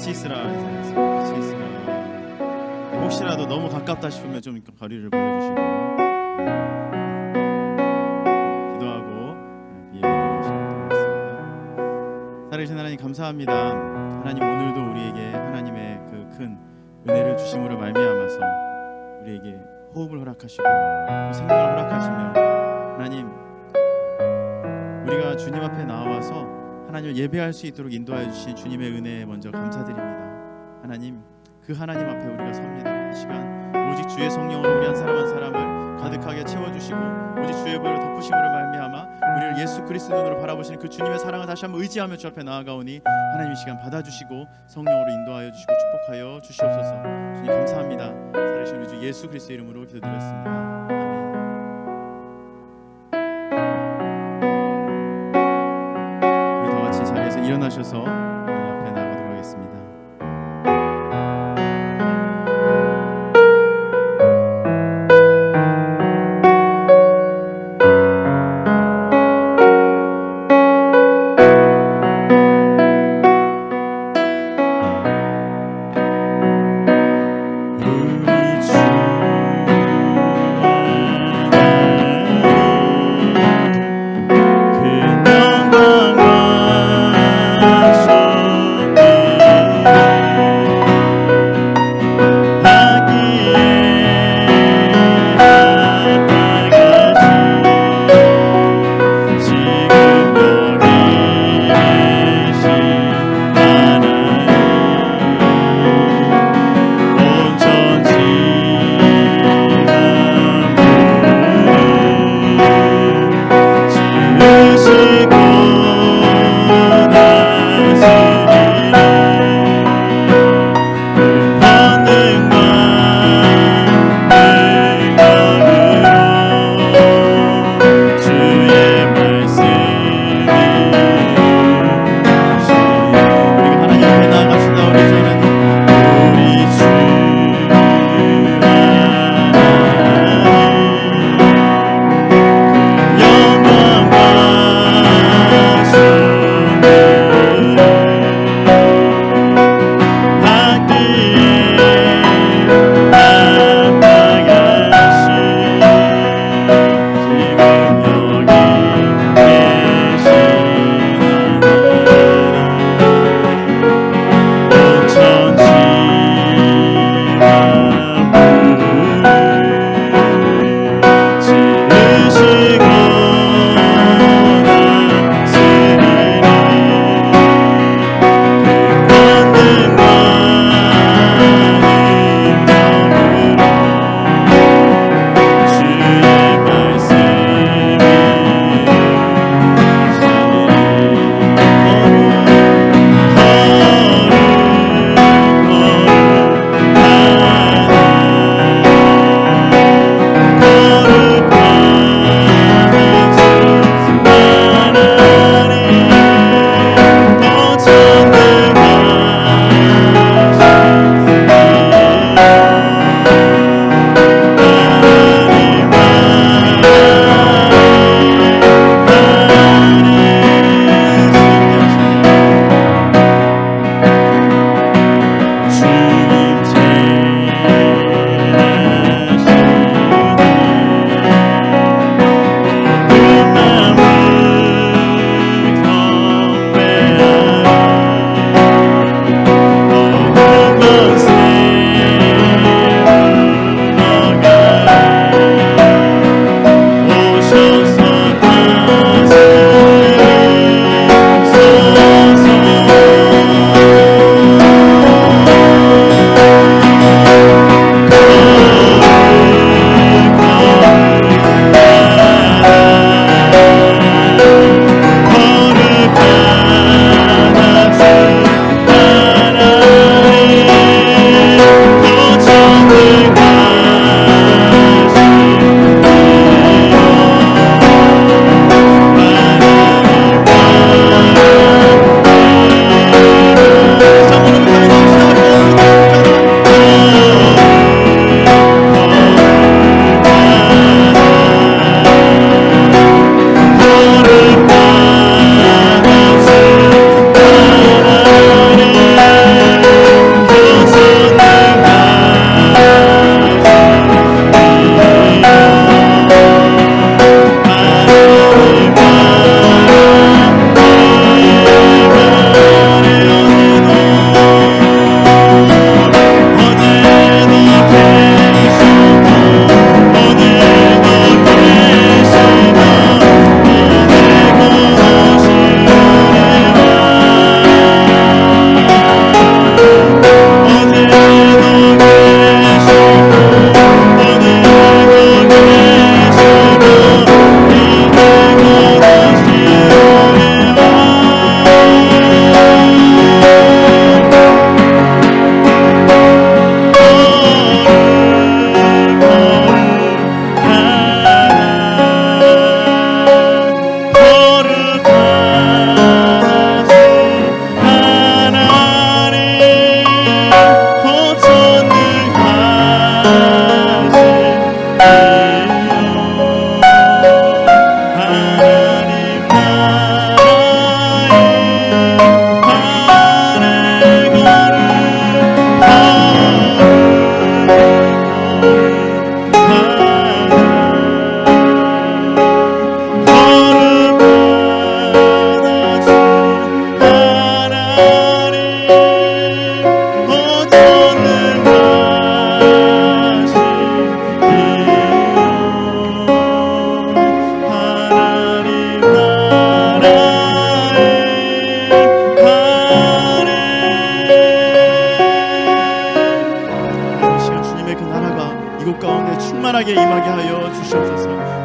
같이 있으라. 같이 있으라. 혹시라도 너무 가깝다 싶으면 좀 거리를 벌려주시고 기도하고 예배드리시면 되겠습니다. 살아계신 하나님 감사합니다. 하나님 오늘도 우리에게 하나님의 그 큰 은혜를 주심으로 말미암아서 우리에게 호흡을 허락하시고 또 생명을 허락하시며 하나님 우리가 주님 앞에 나와서 하나님을 예배할 수 있도록 인도하여 주신 주님의 은혜에 먼저 감사드립니다. 하나님 그 하나님 앞에 우리가 섭니다. 이 시간 오직 주의 성령으로 우리 한 사람 한 사람을 가득하게 채워주시고 오직 주의 보혈로 덮으심으로 말미암아 우리를 예수 그리스도 눈으로 바라보시는 그 주님의 사랑을 다시 한번 의지하며 주 앞에 나아가오니 하나님 이 시간 받아주시고 성령으로 인도하여 주시고 축복하여 주시옵소서. 주님 감사합니다. 살아계신 우리 주 예수 그리스도 이름으로 기도드렸습니다. 아멘. 우리 다 같이 자리에서 일어나셔서 앞에 나가도록 하겠습니다. 그 영광과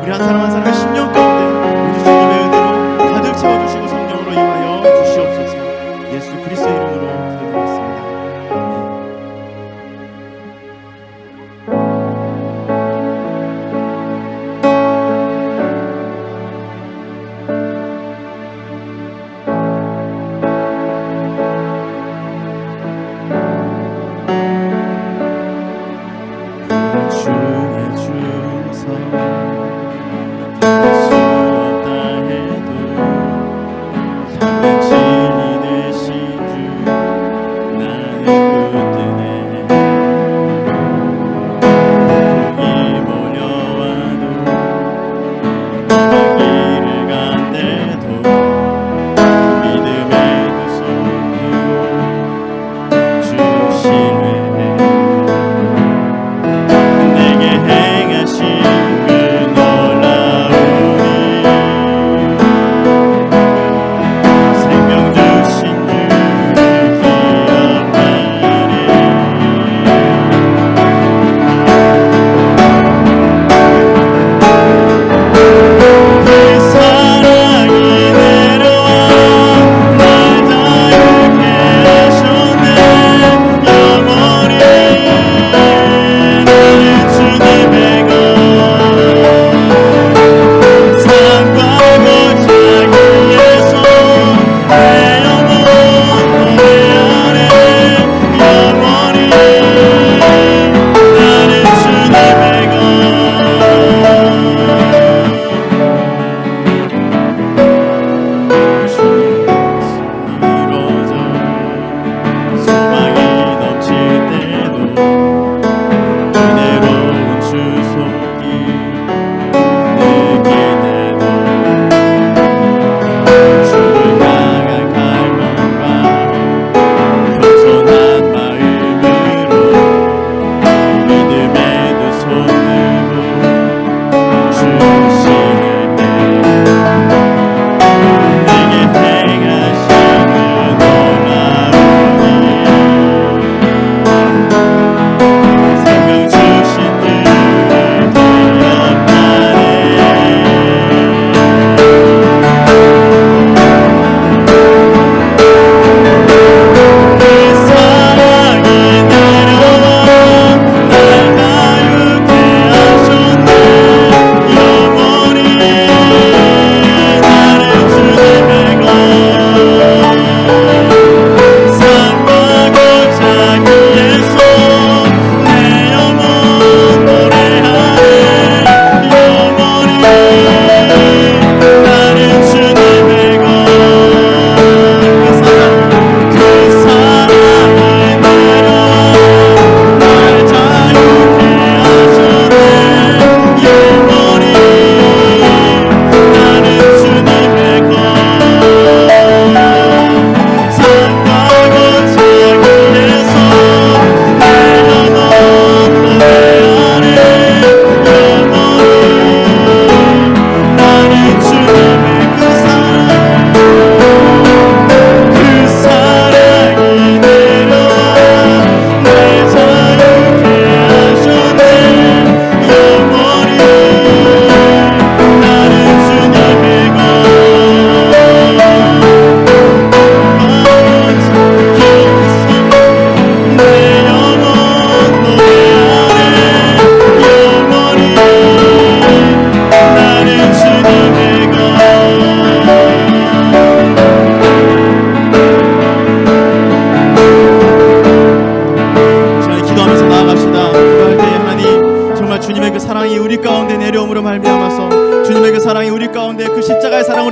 우리 한 사람 한 사람의 심령 가운데 오직 주님의 은혜로 가득 채워주시고 성령으로 임하여 주시옵소서. 예수 그리스도의 이름으로 기도드렸습니다.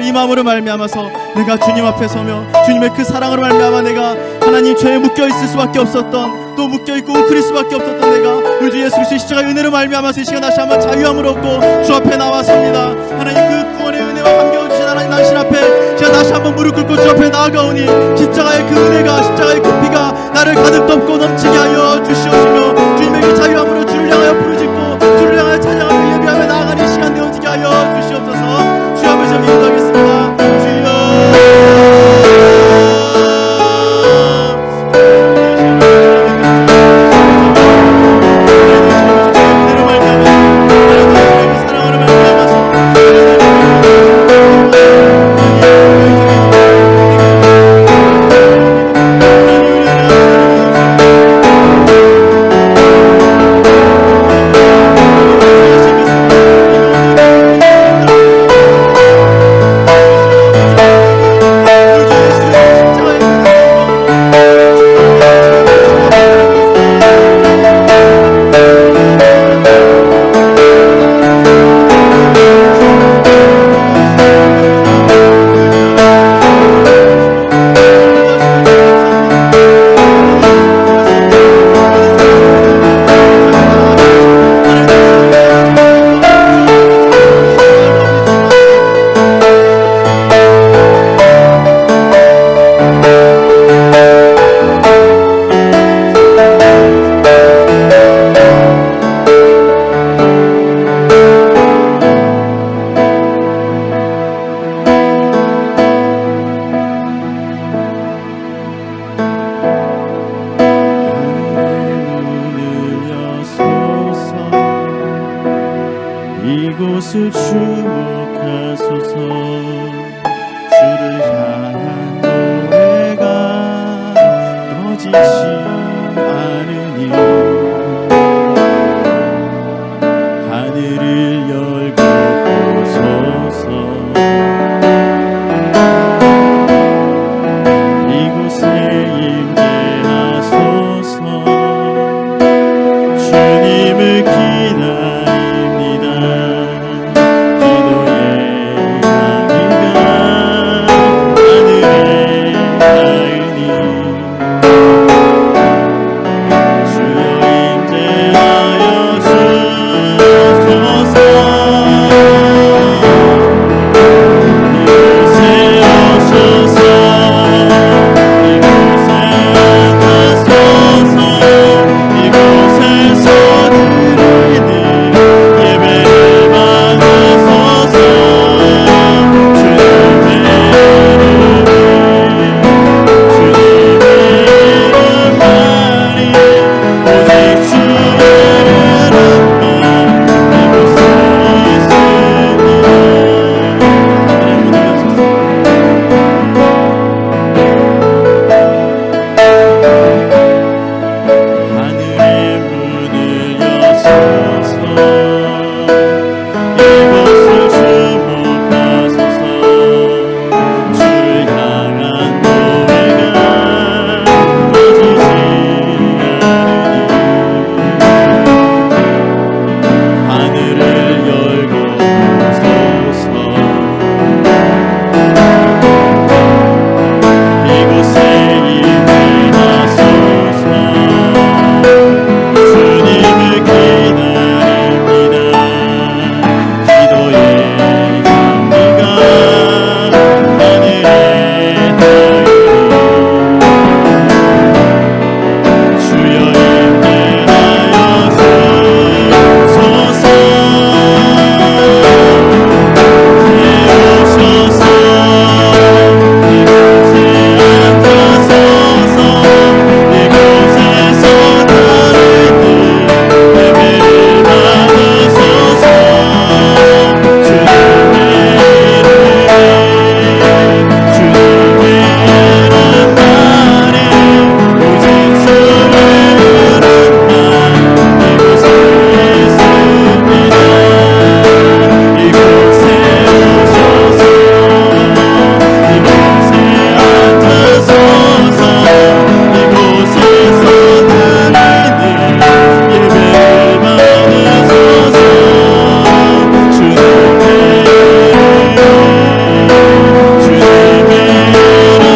임함으로 말미암아서 내가 주님 앞에 서며 주님의 그 사랑으로 말미암아 내가 하나님 죄에 묶여있을 수밖에 없었던, 또 묶여있고 웅크릴 수밖에 없었던 내가 우리 주 예수 그리스도의 십자가의 은혜로 말미암아서 이 시간 다시 한번 자유함을 얻고 주 앞에 나와섭니다. 하나님 그 구원의 은혜와 감격을 하나님 당신 앞에 제가 다시 한번 무릎 꿇고 주 앞에 나아가오니 십자가의 그 은혜가, 십자가의 그 피가 나를 가득 덮고 넘치게 하여 주시옵시며 주님의 그 자유함으로 주를 향하여 부르짖고 주를 향하여 찬양하며 예배하며 나아가는 시간 되어지게 하여 주시옵소서. 주 앞에 좀 기도하겠습니다. 주여 사랑으로 말미암아서 이곳을 주목하소서. 주를 향한 노래가 꺼지지 않으니 하늘을 열고 보소서. 이곳에 임재하소서. 주님을 기다립니다. 기도의 향기가 하늘에 닿으니 주여 임재하여 주소서. 이곳에 오셔서 이곳에 앉으소서. 이곳에서 드리는 예배를 받으소서. 주님의 이름만이 오직 주의 이름만 이곳에 있습니다. 하늘의 문을 여소서. 이곳을 주목하소서. 주를 향한 노래가 꺼지지 않으니 하늘을 열고 보소서. 이곳에 임재하소서. 주님을 기다립니다. 기도의 향기가 하늘에 닿으니 주여 임재하여 주소서. 오셔서 이곳에 앉으소서. 이곳에서 드리는 예배를 받으소서. 주님의 이름만이 오직 주의 이름만 이곳에 있습니다. 이곳에 오셔서 이곳에 앉으소서. 이곳에서 드리는 예배를 받으소서. 주님의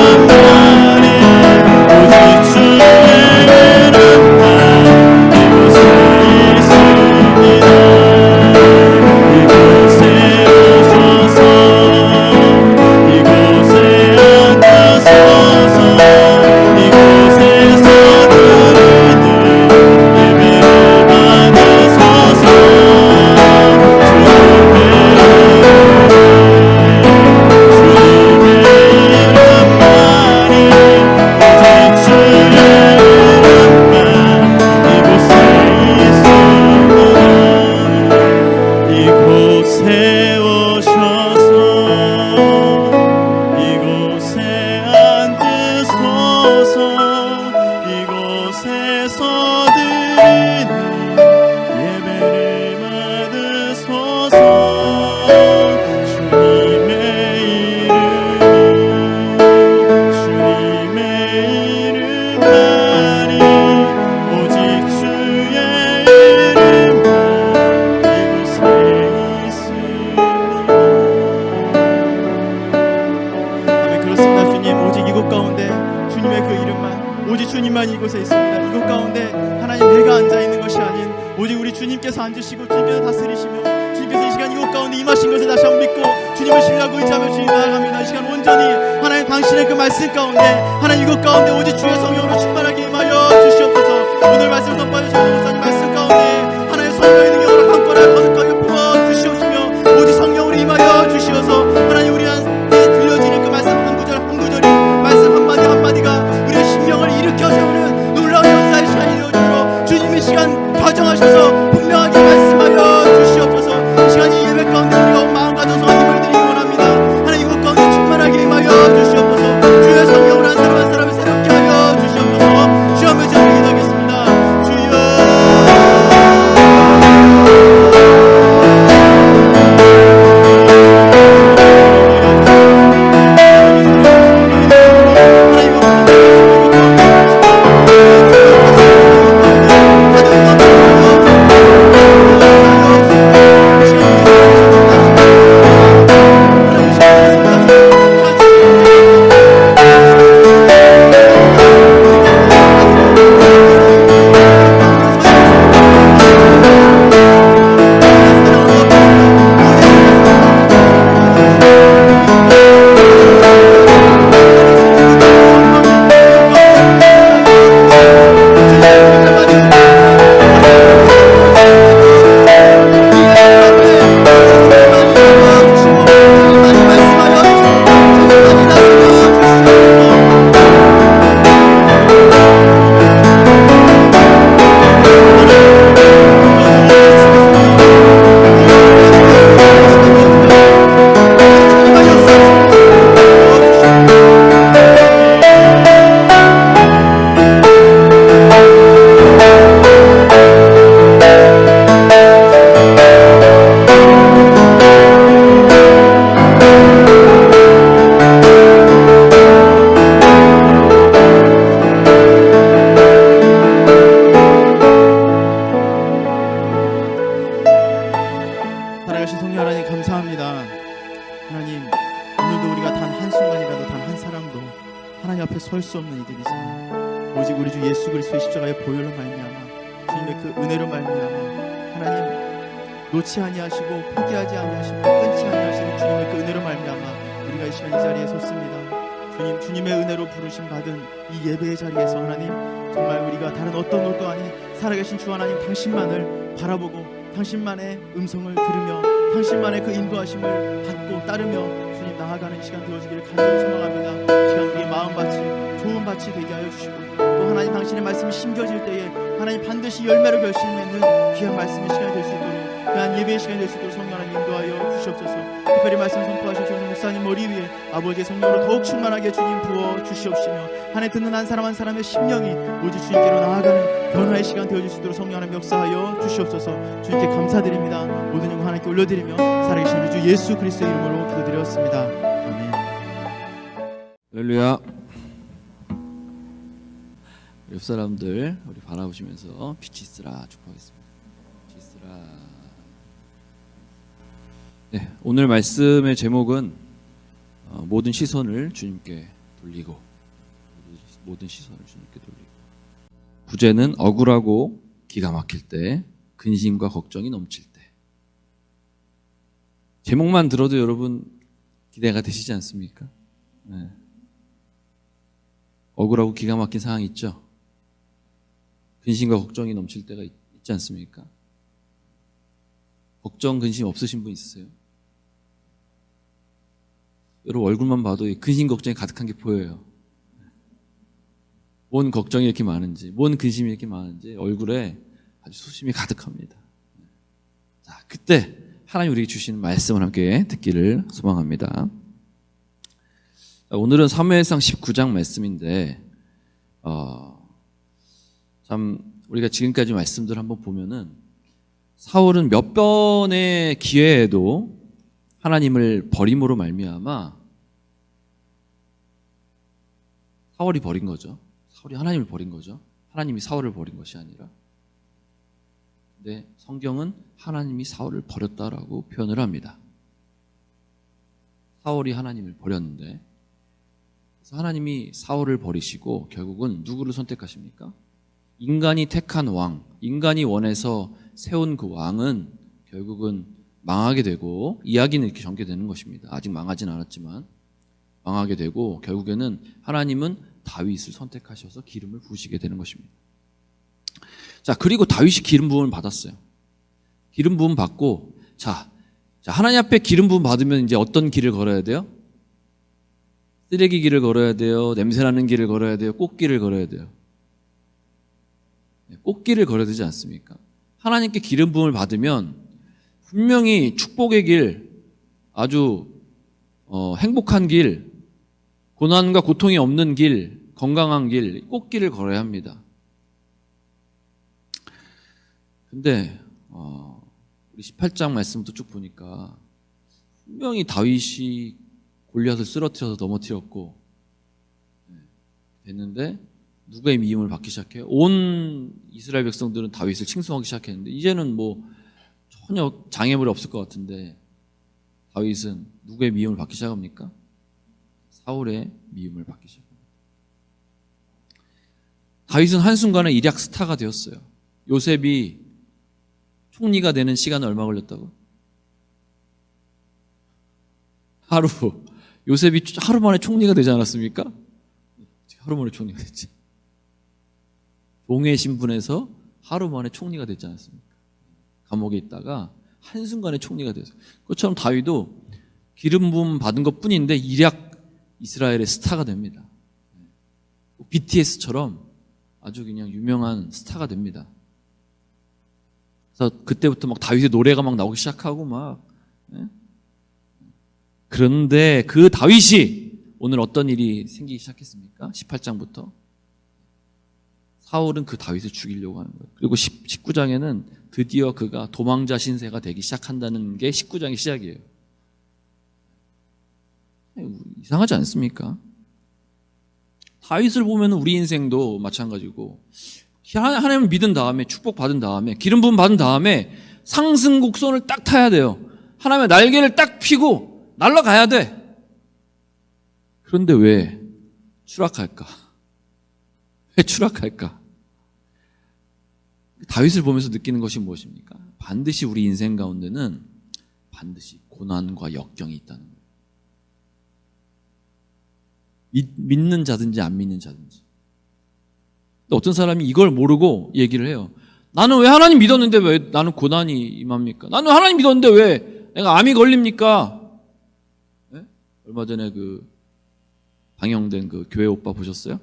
이름만이 오직 주의 이름만 이곳에 있습니다. 이곳에 오셔서 이곳에 앉으소서. 이곳에서 드리는 예배를 받으소서. 주님의 이름만이 오직 주의 이름만 이곳에 있습니다. 이곳에 오셔서 이곳에 앉으소서. 이곳에서 드리는 예배를 받으소서. 주님의 이름만이 오직 주의 이름만 이곳에 있습니다. 아멘. 그렇습니다. 주님, 오직 이곳 가운데 주님의 그 이름만 오직 주님만 이곳에 있습니다. 이곳 가운데 하나님 내가 앉아있는 것이 아닌 오직 우리 주님께서 앉으시고 주님께서 다스리시며 주님께서 이 시간 이곳 가운데 임하신 것을 다시 한번 믿고 주님을 신뢰하고 의지하며 주님 나아갑니다. 이 시간 온전히 하나님 당신의 그 말씀 가운데 하나님 이곳 가운데 오직 주의 성령으로 충만하게 임하여 주시옵소서. 오늘 말씀 선포하는 저희 목사님 말씀 가운데 하나님 성령의 능력으로 한꺼번에 거듭하게 부어 주시옵시며 오직 성령으로 임하여 주시어서 하나님 우리 안에 들려지는 그 말씀 한 구절 한 구절이 말씀 한마디 한마디가 우리의 심령을 일으켜 세우는 놀라운 역사의 시간이 되어주므로 주님의 시간 가정하셔서 분명하게 말씀하여 주시옵소서. 이 시간 하나님 감사합니다. 하나님 오늘도 우리가 단 한순간이라도 단 한 사람도 하나님 앞에 설 수 없는 이들이지만 오직 우리 주 예수 그리스도의 십자가의 보혈로 말미암아 주님의 그 은혜로 말미암아 하나님 놓지 아니하시고 포기하지 아니하시고 끊지 아니하시는 주님의 그 은혜로 말미암아 우리가 이 시간 이 자리에 섰습니다. 주님의 은혜로 부르심 받은 이 예배의 자리에서 하나님 정말 우리가 다른 어떤 것도 아닌 살아계신 주 하나님 당신만을 바라보고 당신만의 음성을 들으며 당신만의 그 인도하심을 받고 따르며 주님 나아가는 시간 되어지기를 간절히 소망합니다. 이 시간 우리의 마음밭이 좋은 밭이 되게 하여 주시고 또 하나님 당신의 말씀이 심겨질 때에 하나님 반드시 열매로 결실맺는 귀한 말씀의 시간이 될 수 있도록 귀한 예배의 시간이 될 수 있도록 성령 하나님 인도하여 주시옵소서. 특별히 말씀 선포하실 정성 목사님 머리 위에 아버지의 성령으로 더욱 충만하게 주님 부어 주시옵시며 하나님 듣는 한 사람 한 사람의 심령이 오직 주님께로 나아가는 변화의 시간 되어질 수 있도록 성령 하나님 역사하여 주시옵소서. 주님께 감사드립니다. 모든 영광 하나님께 올려드리며 살아계신 우리 주 예수 그리스도의 이름으로 기도드렸습니다. 아멘. 할렐루야. 옆 사람들 우리 바라보시면서 빛이 있으라 축복하겠습니다. 빛이 있으라. 네, 오늘 말씀의 제목은 모든 시선을 주님께 돌리고 모든 시선을 주님께 돌리고 부제는 억울하고 기가 막힐 때 근심과 걱정이 넘칠 때. 제목만 들어도 여러분 기대가 되시지 않습니까? 네. 억울하고 기가 막힌 상황이 있죠. 근심과 걱정이 넘칠 때가 있지 않습니까? 걱정, 근심 없으신 분 있으세요? 여러분 얼굴만 봐도 근심, 걱정이 가득한 게 보여요. 뭔 걱정이 이렇게 많은지, 뭔 근심이 이렇게 많은지 얼굴에 아주 수심이 가득합니다. 자, 그때 하나님 우리에게 주시는 말씀을 함께 듣기를 소망합니다. 자, 오늘은 사무엘상 19장 말씀인데 참 우리가 지금까지 말씀들 한번 보면은 사울은 몇 번의 기회에도 하나님을 버림으로 말미암아 사울이 버린 거죠. 사울이 하나님을 버린 거죠. 하나님이 사울을 버린 것이 아니라. 근데 성경은 하나님이 사울을 버렸다라고 표현을 합니다. 사울이 하나님을 버렸는데 그래서 하나님이 사울을 버리시고 결국은 누구를 선택하십니까? 인간이 택한 왕, 인간이 원해서 세운 그 왕은 결국은 망하게 되고 이야기는 이렇게 전개되는 것입니다. 아직 망하진 않았지만 망하게 되고 결국에는 하나님은 다윗을 선택하셔서 기름을 부으시게 되는 것입니다. 자, 그리고 다윗이 기름 부음을 받았어요. 기름 부음 받고 자, 하나님 앞에 기름 부음 받으면 이제 어떤 길을 걸어야 돼요? 쓰레기 길을 걸어야 돼요? 냄새나는 길을 걸어야 돼요? 꽃길을 걸어야 돼요? 꽃길을 걸어야 되지 않습니까? 하나님께 기름 부음을 받으면 분명히 축복의 길, 아주 행복한 길, 고난과 고통이 없는 길, 건강한 길, 꽃길을 걸어야 합니다. 근데 우리 18장 말씀부터 쭉 보니까 분명히 다윗이 골리앗을 쓰러뜨려서 넘어뜨렸고 됐는데 누구의 미움을 받기 시작해요? 온 이스라엘 백성들은 다윗을 칭송하기 시작했는데 이제는 뭐 전혀 장애물이 없을 것 같은데 다윗은 누구의 미움을 받기 시작합니까? 사울의 미움을 받기 시작합니다. 다윗은 한순간에 일약 스타가 되었어요. 요셉이 총리가 되는 시간은 얼마 걸렸다고? 하루. 요셉이 하루 만에 총리가 되지 않았습니까? 하루 만에 총리가 됐지. 종의 신분에서 하루 만에 총리가 됐지 않았습니까? 감옥에 있다가 한순간에 총리가 됐어요. 그것처럼 다윗도 기름 부음 받은 것 뿐인데 일약 이스라엘의 스타가 됩니다. BTS처럼 아주 그냥 유명한 스타가 됩니다. 그래서 그때부터 막 다윗의 노래가 막 나오기 시작하고 막. 그런데 그 다윗이 오늘 어떤 일이 생기기 시작했습니까? 18장부터. 사울은 그 다윗을 죽이려고 하는 거예요. 그리고 19장에는 드디어 그가 도망자 신세가 되기 시작한다는 게 19장의 시작이에요. 이상하지 않습니까? 다윗을 보면 우리 인생도 마찬가지고 하나님을 믿은 다음에 축복받은 다음에 기름 부음 받은 다음에 상승 곡선을 딱 타야 돼요. 하나님의 날개를 딱 펴고 날아가야 돼. 그런데 왜 추락할까? 왜 추락할까? 다윗을 보면서 느끼는 것이 무엇입니까? 반드시 우리 인생 가운데는 반드시 고난과 역경이 있다는 거예요. 믿는 자든지 안 믿는 자든지. 근데 어떤 사람이 이걸 모르고 얘기를 해요. 나는 왜 하나님 믿었는데 왜 나는 고난이 임합니까? 나는 하나님 믿었는데 왜 내가 암이 걸립니까? 네? 얼마 전에 그 방영된 그 교회 오빠 보셨어요?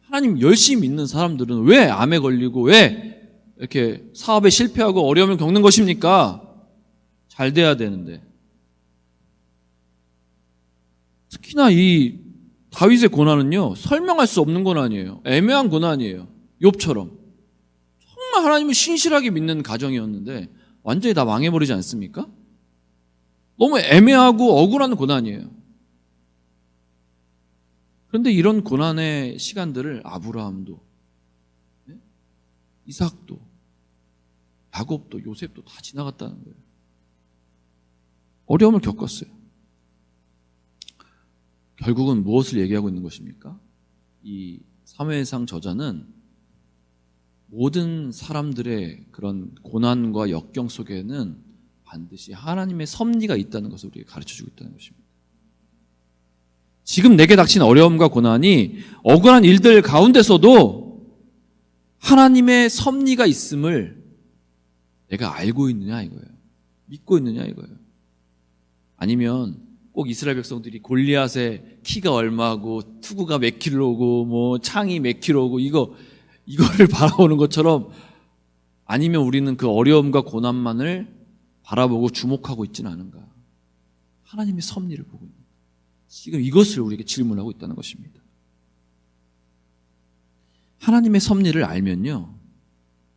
하나님 열심히 믿는 사람들은 왜 암에 걸리고 왜 이렇게 사업에 실패하고 어려움을 겪는 것입니까? 잘 돼야 되는데. 특히나 이 다윗의 고난은요, 설명할 수 없는 고난이에요. 애매한 고난이에요. 욥처럼. 정말 하나님을 신실하게 믿는 가정이었는데 완전히 다 망해버리지 않습니까? 너무 애매하고 억울한 고난이에요. 그런데 이런 고난의 시간들을 아브라함도, 이삭도, 야곱도, 요셉도 다 지나갔다는 거예요. 어려움을 겪었어요. 결국은 무엇을 얘기하고 있는 것입니까? 이 사무엘상 저자는 모든 사람들의 그런 고난과 역경 속에는 반드시 하나님의 섭리가 있다는 것을 우리에게 가르쳐주고 있다는 것입니다. 지금 내게 닥친 어려움과 고난이 억울한 일들 가운데서도 하나님의 섭리가 있음을 내가 알고 있느냐 이거예요. 믿고 있느냐 이거예요. 아니면 꼭 이스라엘 백성들이 골리앗의 키가 얼마고 투구가 몇 킬로고 뭐 창이 몇 킬로고 이거를 바라보는 것처럼, 아니면 우리는 그 어려움과 고난만을 바라보고 주목하고 있지는 않은가. 하나님의 섭리를 보고 있는, 지금 이것을 우리에게 질문하고 있다는 것입니다. 하나님의 섭리를 알면요,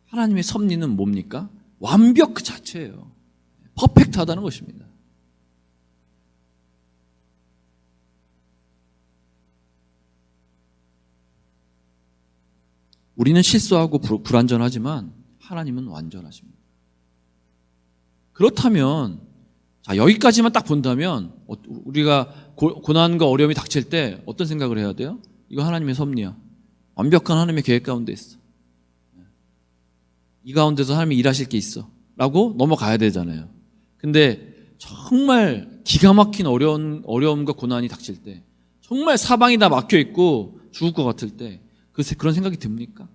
하나님의 섭리는 뭡니까? 완벽 그 자체예요. 퍼펙트하다는 것입니다. 우리는 실수하고 불완전하지만 하나님은 완전하십니다. 그렇다면 자, 여기까지만 딱 본다면 우리가 고난과 어려움이 닥칠 때 어떤 생각을 해야 돼요? 이거 하나님의 섭리야. 완벽한 하나님의 계획 가운데 있어. 이 가운데서 하나님이 일하실 게 있어 라고 넘어가야 되잖아요. 근데 정말 기가 막힌 어려움과 고난이 닥칠 때, 정말 사방이 다 막혀 있고 죽을 것 같을 때 그런 생각이 듭니까?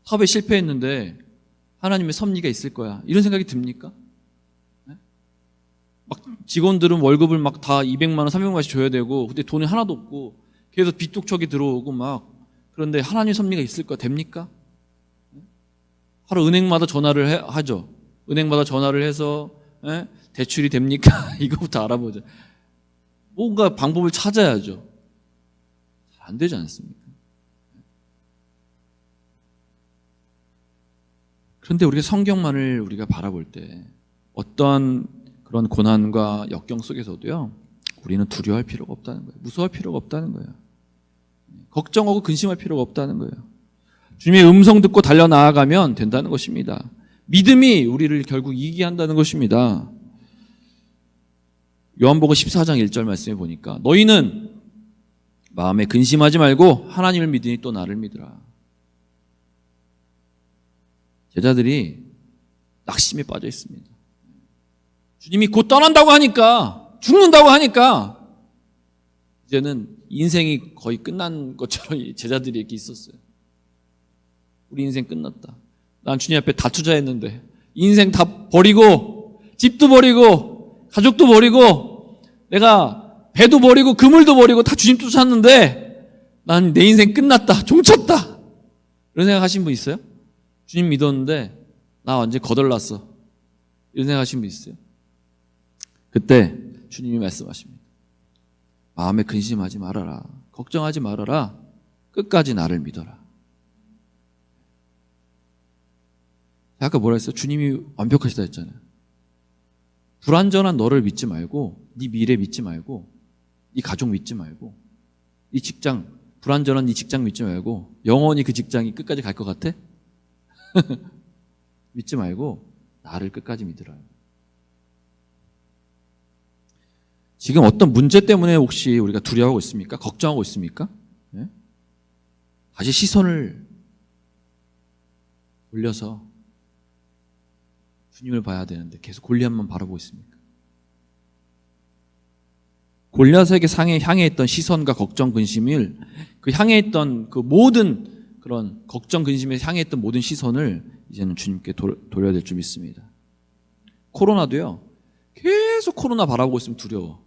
사업에 실패했는데 하나님의 섭리가 있을 거야, 이런 생각이 듭니까? 막 직원들은 월급을 막 다 200만 원, 300만 원씩 줘야 되고, 근데 돈이 하나도 없고 계속 빚독촉이 들어오고 막, 그런데 하나님의 섭리가 있을 거야, 됩니까? 하루 은행마다 전화를 하죠. 은행마다 전화를 해서 대출이 됩니까? 이거부터 알아보죠. 뭔가 방법을 찾아야죠. 잘 안 되지 않습니까? 그런데 우리가 성경만을 우리가 바라볼 때 어떠한 그런 고난과 역경 속에서도요, 우리는 두려워할 필요가 없다는 거예요. 무서워할 필요가 없다는 거예요. 걱정하고 근심할 필요가 없다는 거예요. 주님의 음성 듣고 달려나아가면 된다는 것입니다. 믿음이 우리를 결국 이기게 한다는 것입니다. 요한복음 14장 1절 말씀에 보니까 너희는 마음에 근심하지 말고 하나님을 믿으니 또 나를 믿으라. 제자들이 낙심에 빠져 있습니다. 주님이 곧 떠난다고 하니까, 죽는다고 하니까 이제는 인생이 거의 끝난 것처럼 제자들이 이렇게 있었어요. 우리 인생 끝났다. 난 주님 앞에 다 투자했는데 인생 다 버리고, 집도 버리고, 가족도 버리고, 내가 배도 버리고 그물도 버리고 다 주님 쫓았는데 난 내 인생 끝났다, 종쳤다, 이런 생각하신 분 있어요? 주님 믿었는데 나 완전 거덜났어, 이런 생각하신 분 있어요? 그때 주님이 말씀하십니다. 마음에 근심하지 말아라, 걱정하지 말아라, 끝까지 나를 믿어라. 아까 뭐라 했어요? 주님이 완벽하시다 했잖아요. 불완전한 너를 믿지 말고, 네 미래 믿지 말고, 네 가족 믿지 말고, 네 직장, 불완전한 네 직장 믿지 말고, 영원히 그 직장이 끝까지 갈 것 같아? 믿지 말고 나를 끝까지 믿으라. 지금 어떤 문제 때문에 혹시 우리가 두려워하고 있습니까? 걱정하고 있습니까? 네? 다시 시선을 올려서 주님을 봐야 되는데 계속 골리앗만 바라보고 있습니까? 골리앗에게 향해 있던 시선과 걱정, 근심을 그 향해 있던 그 모든 그런 걱정, 근심에 향해 있던 모든 시선을 이제는 주님께 돌려야 될 줄 믿습니다. 코로나도요. 계속 코로나 바라보고 있으면 두려워.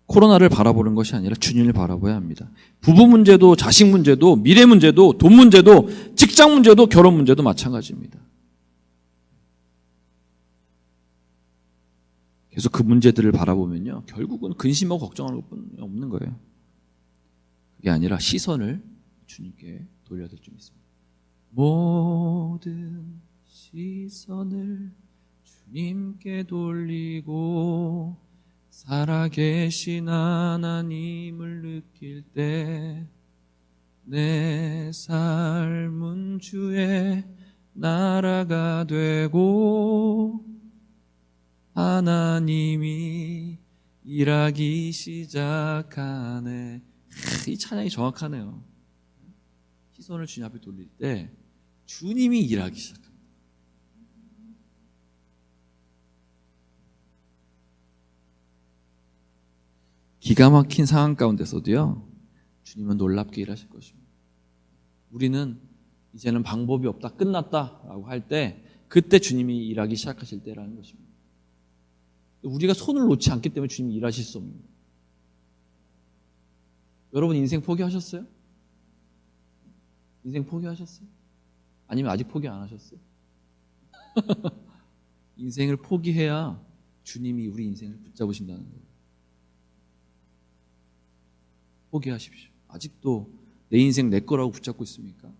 코로나를 바라보는 것이 아니라 주님을 바라봐야 합니다. 부부 문제도 자식 문제도 미래 문제도 돈 문제도 직장 문제도 결혼 문제도 마찬가지입니다. 계속 그 문제들을 바라보면요. 결국은 근심하고 걱정하는 것뿐 없는 거예요. 그게 아니라 시선을 주님께 돌려야 될 줄 믿습니다. 모든 시선을 주님께 돌리고 살아계신 하나님을 느낄 때 내 삶은 주의 나라가 되고 하나님이 일하기 시작하네. 이 찬양이 정확하네요. 시선을 주님 앞에 돌릴 때 주님이 일하기 시작합니다. 기가 막힌 상황 가운데서도요, 주님은 놀랍게 일하실 것입니다. 우리는 이제는 방법이 없다, 끝났다라고 할 때, 그때 주님이 일하기 시작하실 때라는 것입니다. 우리가 손을 놓지 않기 때문에 주님이 일하실 수 없는 거예요. 여러분 인생 포기하셨어요? 인생 포기하셨어요? 아니면 아직 포기 안 하셨어요? 인생을 포기해야 주님이 우리 인생을 붙잡으신다는 거예요. 포기하십시오. 아직도 내 인생 내 거라고 붙잡고 있습니까?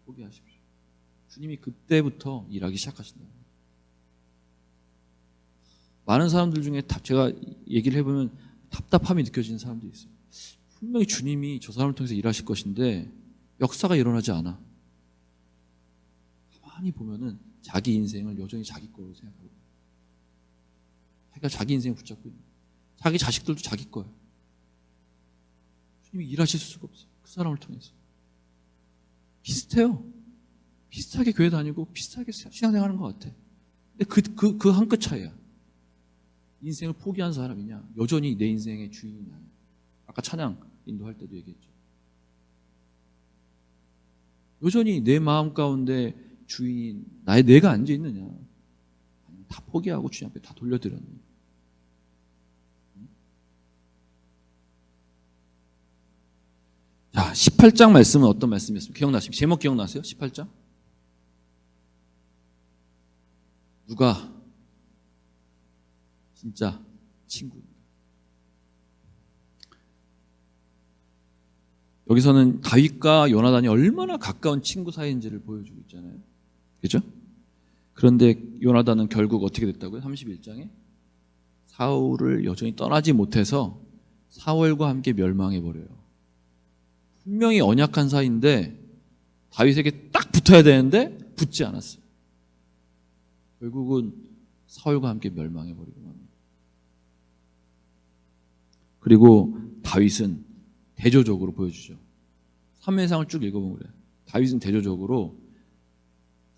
포기하십시오. 주님이 그때부터 일하기 시작하신다. 많은 사람들 중에 제가 얘기를 해보면 답답함이 느껴지는 사람들이 있어요. 분명히 주님이 저 사람을 통해서 일하실 것인데 역사가 일어나지 않아. 가만히 보면은 자기 인생을 여전히 자기 거로 생각하고 있어요. 자기가 자기 인생을 붙잡고 있는 거예요. 자기 자식들도 자기 거예요. 주님이 일하실 수가 없어요. 그 사람을 통해서. 비슷해요. 비슷하게 교회 다니고 비슷하게 신앙생활하는 것 같아. 근데 그 한 끗 차이야. 인생을 포기한 사람이냐, 여전히 내 인생의 주인이냐. 아까 찬양 인도할 때도 얘기했죠. 여전히 내 마음 가운데 주인인 내가 앉아 있느냐, 아니면 다 포기하고 주님 앞에 다 돌려드렸느냐. 자, 18장 말씀은 어떤 말씀이었습니까? 기억나십니까? 제목 기억나세요? 18장? 누가 진짜 친구입니다. 여기서는 다윗과 요나단이 얼마나 가까운 친구 사이인지를 보여주고 있잖아요. 그죠? 그런데 요나단은 결국 어떻게 됐다고요? 31장에 사울을 여전히 떠나지 못해서 사울과 함께 멸망해버려요. 분명히 언약한 사이인데 다윗에게 딱 붙어야 되는데 붙지 않았어요. 결국은 사울과 함께 멸망해버리고 맙니다. 그리고 다윗은 대조적으로 보여주죠. 사무엘상을 쭉 읽어보면 그래요. 다윗은 대조적으로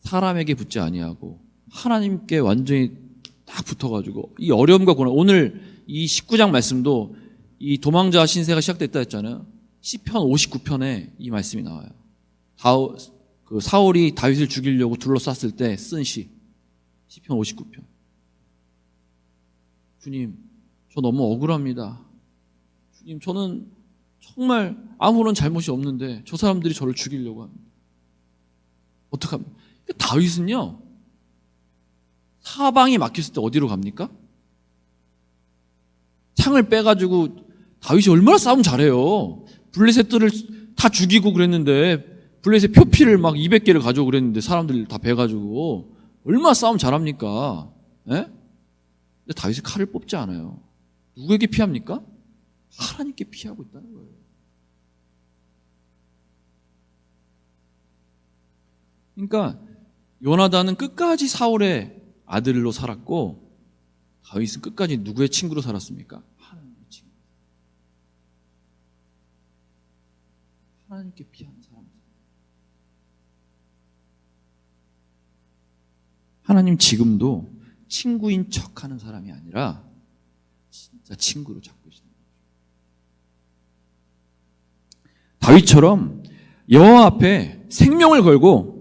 사람에게 붙지 아니하고 하나님께 완전히 딱 붙어가지고 이 어려움과 고난, 오늘 이 19장 말씀도 이 도망자 신세가 시작됐다 했잖아요. 시편 59편에 이 말씀이 나와요. 사울이 다윗을 죽이려고 둘러쌌을 때 쓴 시편 59편. 주님, 저 너무 억울합니다. 주님, 저는 정말 아무런 잘못이 없는데 저 사람들이 저를 죽이려고 합니다. 어떡합니까? 다윗은요, 사방이 막혔을 때 어디로 갑니까? 창을 빼가지고, 다윗이 얼마나 싸움 잘해요. 블레셋들을 다 죽이고 그랬는데, 블레셋 표피를 막 200개를 가져오고 그랬는데, 사람들 다 베가지고 얼마나 싸움 잘합니까? 예? 근데 다윗이 칼을 뽑지 않아요. 누구에게 피합니까? 하나님께 피하고 있다는 거예요. 그러니까 요나단은 끝까지 사울의 아들로 살았고 다윗은 끝까지 누구의 친구로 살았습니까? 하나님의 친구. 하나님께 피하는 사람. 하나님 지금도 친구인 척하는 사람이 아니라 진짜 친구로 잡고 계시는 거죠. 다윗처럼 여호와 앞에 생명을 걸고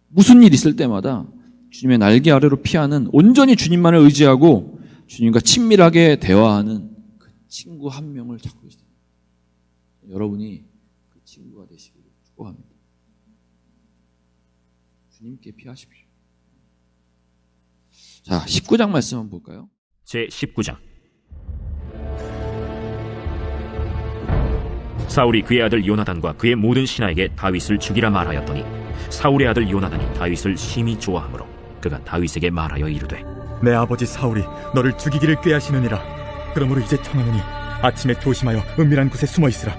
무슨 일 있을 때마다 주님의 날개 아래로 피하는, 온전히 주님만을 의지하고 주님과 친밀하게 대화하는 그 친구 한 명을 찾고 계십니다. 여러분이 그 친구가 되시기를 축복합니다. 주님께 피하십시오. 자, 19장 말씀 한번 볼까요? 제 19장. 사울이 그의 아들 요나단과 그의 모든 신하에게 다윗을 죽이라 말하였더니 사울의 아들 요나단이 다윗을 심히 좋아하므로 그가 다윗에게 말하여 이르되 내 아버지 사울이 너를 죽이기를 꾀하시느니라. 그러므로 이제 청하노니 아침에 조심하여 은밀한 곳에 숨어 있으라.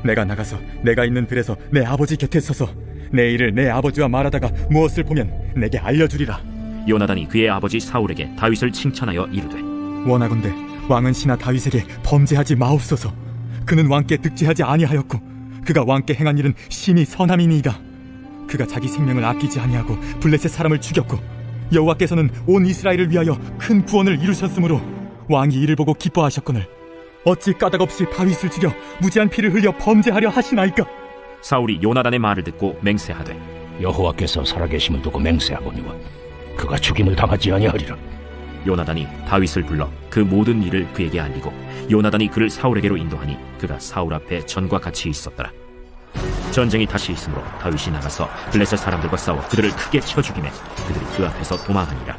내가 나가서 내가 있는 들에서 내 아버지 곁에 서서 내 일을 내 아버지와 말하다가 무엇을 보면 내게 알려주리라. 요나단이 그의 아버지 사울에게 다윗을 칭찬하여 이르되 원하건대 왕은 신하 다윗에게 범죄하지 마옵소서. 그는 왕께 득죄하지 아니하였고 그가 왕께 행한 일은 심히 선함이니이다. 그가 자기 생명을 아끼지 아니하고 블레셋 사람을 죽였고 여호와께서는 온 이스라엘을 위하여 큰 구원을 이루셨으므로 왕이 이를 보고 기뻐하셨거늘 어찌 까닭없이 다윗을 죽여 무지한 피를 흘려 범죄하려 하시나이까. 사울이 요나단의 말을 듣고 맹세하되 여호와께서 살아계심을 두고 맹세하거니와 그가 죽임을 당하지 아니하리라. 요나단이 다윗을 불러 그 모든 일을 그에게 알리고 요나단이 그를 사울에게로 인도하니 그가 사울 앞에 전과 같이 있었더라. 전쟁이 다시 있으므로 다윗이 나가서 블레셋 사람들과 싸워 그들을 크게 쳐 죽이매 그들이 그 앞에서 도망하니라.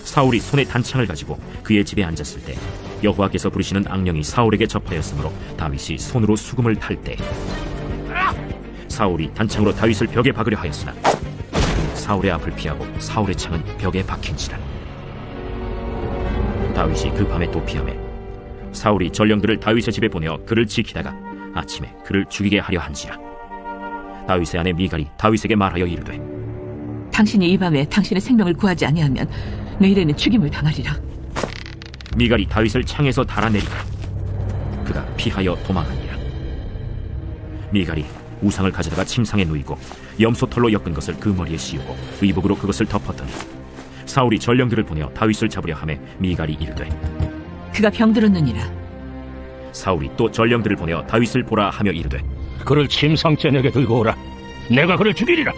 사울이 손에 단창을 가지고 그의 집에 앉았을 때 여호와께서 부르시는 악령이 사울에게 접하였으므로 다윗이 손으로 수금을 탈 때 사울이 단창으로 다윗을 벽에 박으려 하였으나 그는 사울의 앞을 피하고 사울의 창은 벽에 박힌지라. 다윗이 그 밤에 또 피하매 사울이 전령들을 다윗의 집에 보내어 그를 지키다가 아침에 그를 죽이게 하려 한지라. 다윗의 아내 미갈이 다윗에게 말하여 이르되 당신이 이 밤에 당신의 생명을 구하지 아니하면 내일에는 죽임을 당하리라. 미갈이 다윗을 창에서 달아내리고 그가 피하여 도망하니라. 미갈이 우상을 가져다가 침상에 누이고 염소털로 엮은 것을 그 머리에 씌우고 의복으로 그것을 덮었더니 사울이 전령들을 보내어 다윗을 잡으려 하매 미갈이 이르되 그가 병들었느니라. 사울이 또 전령들을 보내어 다윗을 보라 하며 이르되 그를 침상째 내게 들고 오라. 내가 그를 죽이리라.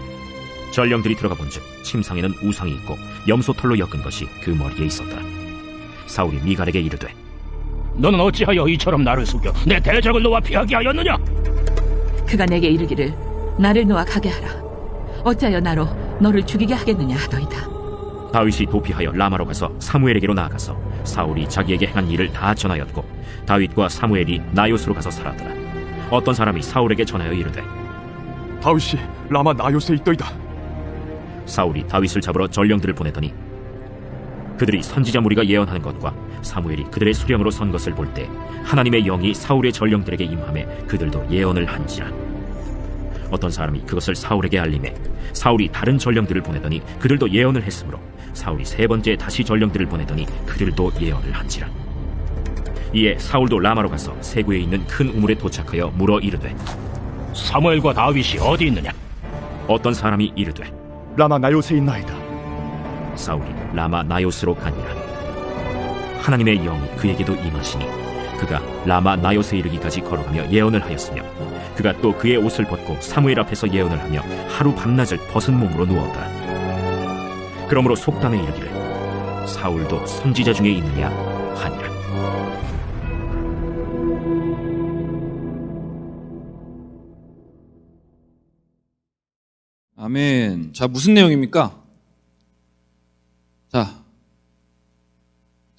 전령들이 들어가 본즉 침상에는 우상이 있고 염소털로 엮은 것이 그 머리에 있었더라. 사울이 미갈에게 이르되 너는 어찌하여 이처럼 나를 속여 내 대적을 놓아 피하게 하였느냐? 그가 내게 이르기를 나를 놓아 가게 하라. 어찌하여 나로 너를 죽이게 하겠느냐 하더이다. 다윗이 도피하여 라마로 가서 사무엘에게로 나아가서 사울이 자기에게 행한 일을 다 전하였고 다윗과 사무엘이 나요스로 가서 살았더라. 어떤 사람이 사울에게 전하여 이르되 다윗이 라마 나요스에 있더이다. 사울이 다윗을 잡으러 전령들을 보내더니 그들이 선지자 무리가 예언하는 것과 사무엘이 그들의 수령으로 선 것을 볼 때 하나님의 영이 사울의 전령들에게 임하매 그들도 예언을 한지라. 어떤 사람이 그것을 사울에게 알리매 사울이 다른 전령들을 보내더니 그들도 예언을 했으므로 사울이 세 번째 다시 전령들을 보내더니 그들도 예언을 한지라. 이에 사울도 라마로 가서 세구에 있는 큰 우물에 도착하여 물어 이르되 사무엘과 다윗이 어디 있느냐? 어떤 사람이 이르되 라마 나요스에 있나이다. 사울이 라마 나요스로 가니라. 하나님의 영이 그에게도 임하시니 그가 라마 나요스에 이르기까지 걸어가며 예언을 하였으며 그가 또 그의 옷을 벗고 사무엘 앞에서 예언을 하며 하루 밤낮을 벗은 몸으로 누웠더라. 그러므로 속담에 이르기를 사울도 선지자 중에 있느냐 하니라. 아멘. 자, 무슨 내용입니까? 자,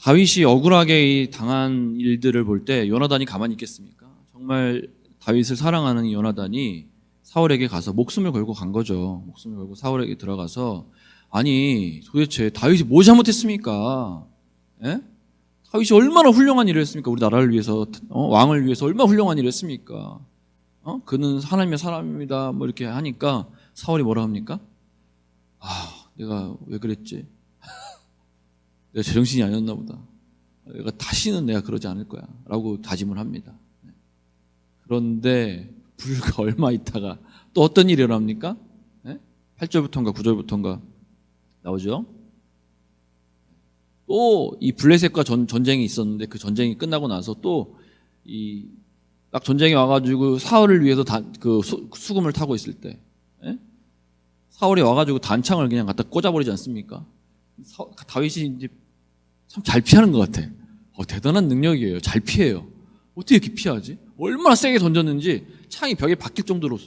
다윗이 억울하게 당한 일들을 볼 때 요나단이 가만히 있겠습니까? 정말 다윗을 사랑하는 이 요나단이 사울에게 가서 목숨을 걸고 간 거죠. 목숨을 걸고 사울에게 들어가서 아니 도대체 다윗이 뭐 잘못했습니까? 예? 다윗이 얼마나 훌륭한 일을 했습니까? 우리 나라를 위해서 왕을 위해서 얼마나 훌륭한 일을 했습니까? 그는 하나님의 사람입니다. 뭐 이렇게 하니까 사울이 뭐라 합니까? 내가 왜 그랬지? 내가 제정신이 아니었나 보다. 내가 다시는 내가 그러지 않을 거야 라고 다짐을 합니다. 그런데 불과 얼마 있다가 또 어떤 일이 일어납니까? 8절부터인가 9절부터인가 나오죠. 또 이 블레셋과 전쟁이 있었는데 그 전쟁이 끝나고 나서 또 딱 전쟁이 와가지고 사울을 위해서 수금을 타고 있을 때 사울이 와가지고 단창을 그냥 갖다 꽂아버리지 않습니까? 다윗이 이제 참 잘 피하는 것 같아. 대단한 능력이에요. 잘 피해요. 어떻게 이렇게 피하지? 얼마나 세게 던졌는지 창이 벽에 박힐 정도로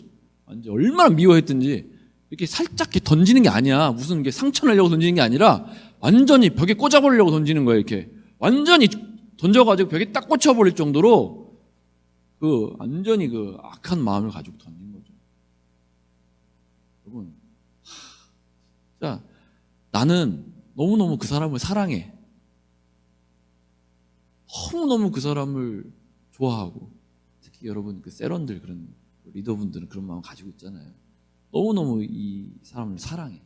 얼마나 미워했든지 이렇게 살짝 이렇게 던지는 게 아니야. 무슨 이렇게 상처 내려고 던지는 게 아니라 완전히 벽에 꽂아버리려고 던지는 거예요. 이렇게 완전히 던져가지고 벽에 딱 꽂혀버릴 정도로 완전히 악한 마음을 가지고 던진 거죠. 여러분, 자, 나는 너무너무 그 사람을 사랑해. 너무너무 그 사람을 좋아하고, 특히 여러분 세런들 그런 리더분들은 그런 마음 가지고 있잖아요. 너무너무 이 사람을 사랑해.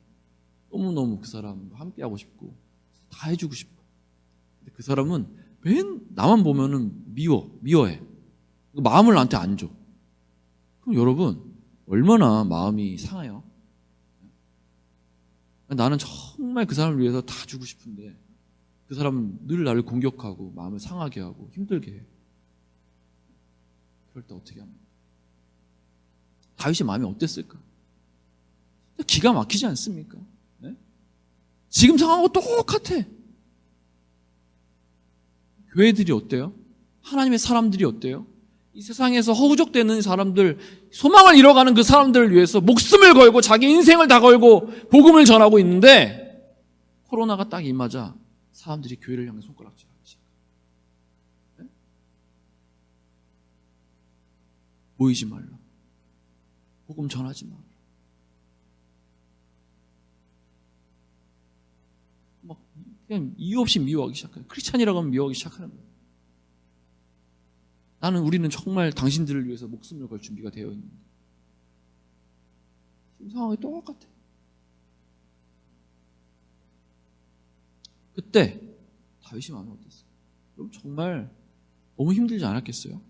너무너무 그 사람과 함께하고 싶고 다 해주고 싶어. 근데 그 사람은 나만 보면은 미워해. 마음을 나한테 안 줘. 그럼 여러분 얼마나 마음이 상해요? 나는 정말 그 사람을 위해서 다 주고 싶은데 그 사람은 늘 나를 공격하고 마음을 상하게 하고 힘들게 해. 그럴 때 어떻게 합니까? 다윗의 마음이 어땠을까? 기가 막히지 않습니까? 네? 지금 상황하고 똑같아. 교회들이 어때요? 하나님의 사람들이 어때요? 이 세상에서 허우적대는 사람들, 소망을 잃어가는 그 사람들을 위해서 목숨을 걸고 자기 인생을 다 걸고 복음을 전하고 있는데 코로나가 딱 임하자 사람들이 교회를 향해 손가락질하기 시작해요. 네? 모이지 말라. 복음 전하지 마라. 그냥 이유 없이 미워하기 시작해요. 크리스찬이라고 하면 미워하기 시작하는 거예요. 우리는 정말 당신들을 위해서 목숨을 걸 준비가 되어 있는데 지금 상황이 똑같아. 그때 다윗이 마음이 어땠어요? 여러분 정말 너무 힘들지 않았겠어요?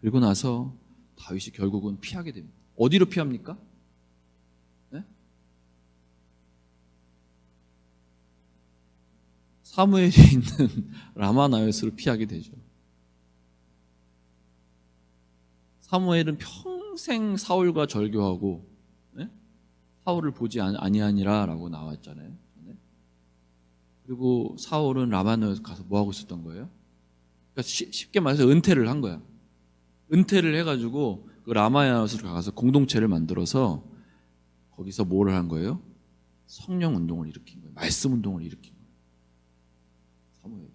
그리고 나서 다윗이 결국은 피하게 됩니다. 어디로 피합니까? 네? 사무엘이 있는 라마나요스로 피하게 되죠. 사무엘은 평생 사울과 절교하고 사울을 보지 아니하니라라고 나왔잖아요. 그리고 사울은 라마나요스 가서 뭐 하고 있었던 거예요? 그러니까 쉽게 말해서 은퇴를 한 거야. 은퇴를 해가지고 그 라마나요스로 가서 공동체를 만들어서 거기서 뭐를 한 거예요? 성령 운동을 일으킨 거예요. 말씀 운동을 일으킨 거예요. 사무엘.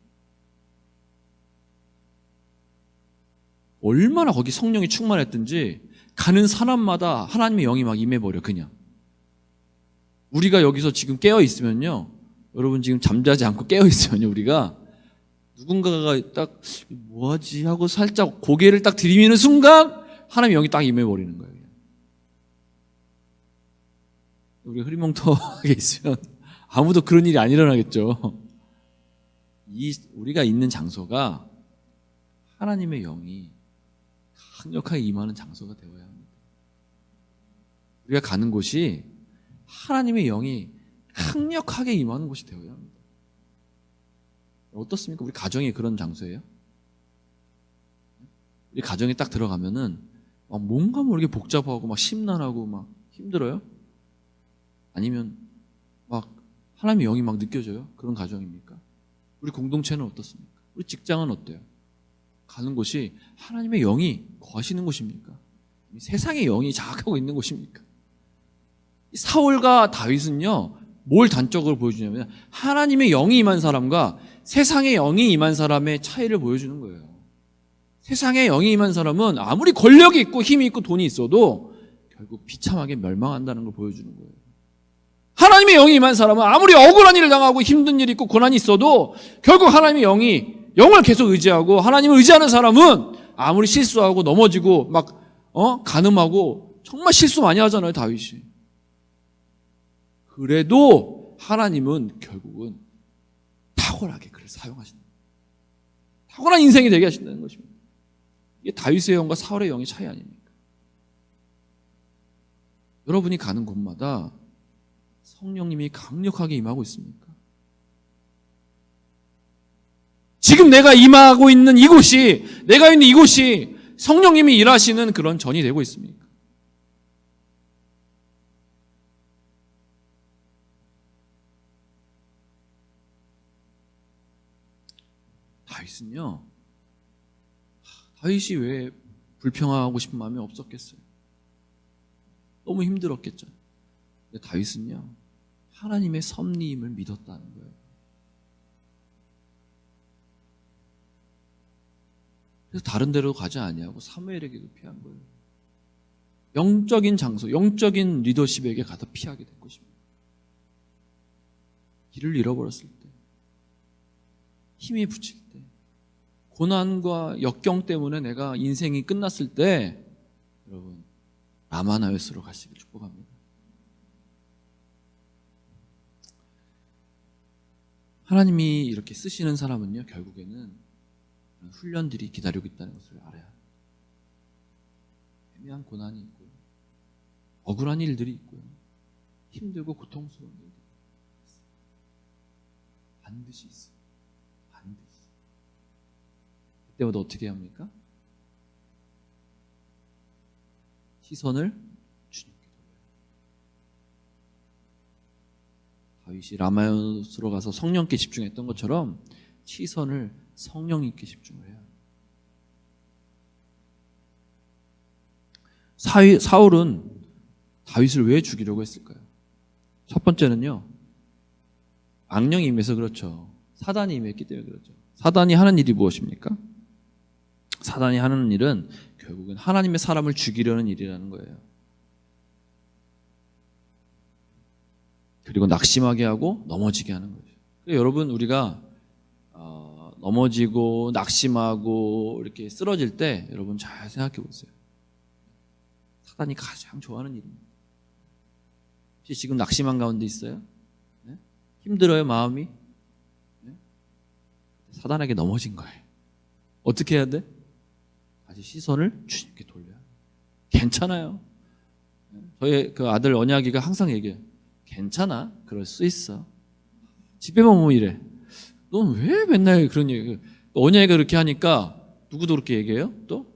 얼마나 거기 성령이 충만했든지 가는 사람마다 하나님의 영이 막 임해버려. 그냥 우리가 여기서 지금 깨어 있으면요, 여러분 지금 잠자지 않고 깨어 있으면요, 우리가 누군가가 딱 뭐하지 하고 살짝 고개를 딱 들이미는 순간 하나님의 영이 딱 임해버리는 거예요. 우리가 흐리멍텅하게 있으면 아무도 그런 일이 안 일어나겠죠. 우리가 있는 장소가 하나님의 영이 강력하게 임하는 장소가 되어야 합니다. 우리가 가는 곳이 하나님의 영이 강력하게 임하는 곳이 되어야 합니다. 어떻습니까? 우리 가정이 그런 장소예요? 우리 가정에 딱 들어가면은 막 뭔가 모르게 복잡하고 막 심란하고 막 힘들어요? 아니면 막 하나님의 영이 막 느껴져요? 그런 가정입니까? 우리 공동체는 어떻습니까? 우리 직장은 어때요? 가는 곳이 하나님의 영이 거하시는 곳입니까? 세상의 영이 장악하고 있는 곳입니까? 사울과 다윗은요, 뭘 단적으로 보여주냐면 하나님의 영이 임한 사람과 세상의 영이 임한 사람의 차이를 보여주는 거예요. 세상의 영이 임한 사람은 아무리 권력이 있고 힘이 있고 돈이 있어도 결국 비참하게 멸망한다는 걸 보여주는 거예요. 하나님의 영이 임한 사람은 아무리 억울한 일을 당하고 힘든 일이 있고 고난이 있어도 결국 하나님의 영을 계속 의지하고 하나님을 의지하는 사람은 아무리 실수하고 넘어지고 막 간음하고 정말 실수 많이 하잖아요, 다윗이. 그래도 하나님은 결국은 탁월하게 그를 사용하신다. 탁월한 인생이 되게 하신다는 것입니다. 이게 다윗의 영과 사울의 영의 차이 아닙니까? 여러분이 가는 곳마다 성령님이 강력하게 임하고 있습니까? 지금 내가 임하고 있는 이곳이, 내가 있는 이곳이 성령님이 일하시는 그런 전이 되고 있습니까? 다윗은요, 다윗이 왜 불평하고 싶은 마음이 없었겠어요? 너무 힘들었겠죠. 근데 다윗은요, 하나님의 섭리임을 믿었다는 거예요. 그래서 다른 데로 가지 아니하고 사무엘에게도 피한 거예요. 영적인 장소, 영적인 리더십에게 가서 피하게 된 것입니다. 길을 잃어버렸을 때, 힘이 붙일 때, 고난과 역경 때문에 내가 인생이 끝났을 때, 여러분 라마나요스로 가시길 축복합니다. 하나님이 이렇게 쓰시는 사람은요, 결국에는 훈련들이 기다리고 있다는 것을 알아야 해요. 애매한 고난이 있고요, 억울한 일들이 있고요, 힘들고 고통스러운 일들이 있어요. 반드시 있어요. 반드시. 그때마다 어떻게 합니까? 시선을 주님께 돌려요. 다윗이 라마요스로 가서 성령께 집중했던 것처럼 시선을 성령님께 집중을 해요. 사울은 다윗을 왜 죽이려고 했을까요? 첫 번째는요, 악령이 임해서 그렇죠. 사단이 임했기 때문에 그렇죠. 사단이 하는 일이 무엇입니까? 사단이 하는 일은 결국은 하나님의 사람을 죽이려는 일이라는 거예요. 그리고 낙심하게 하고 넘어지게 하는 거죠. 여러분, 우리가 넘어지고 낙심하고 이렇게 쓰러질 때 여러분 잘 생각해 보세요. 사단이 가장 좋아하는 일입니다. 혹시 지금 낙심한 가운데 있어요? 네? 힘들어요, 마음이? 네? 사단에게 넘어진 거예요. 어떻게 해야 돼? 다시 시선을 주님께 돌려요. 괜찮아요. 저희 그 아들 언약이가 항상 얘기해요. 괜찮아, 그럴 수 있어. 집에만 오면 이래. 넌 왜 맨날 그런 얘기? 언약이가 그렇게 하니까 누구도 그렇게 얘기해요? 또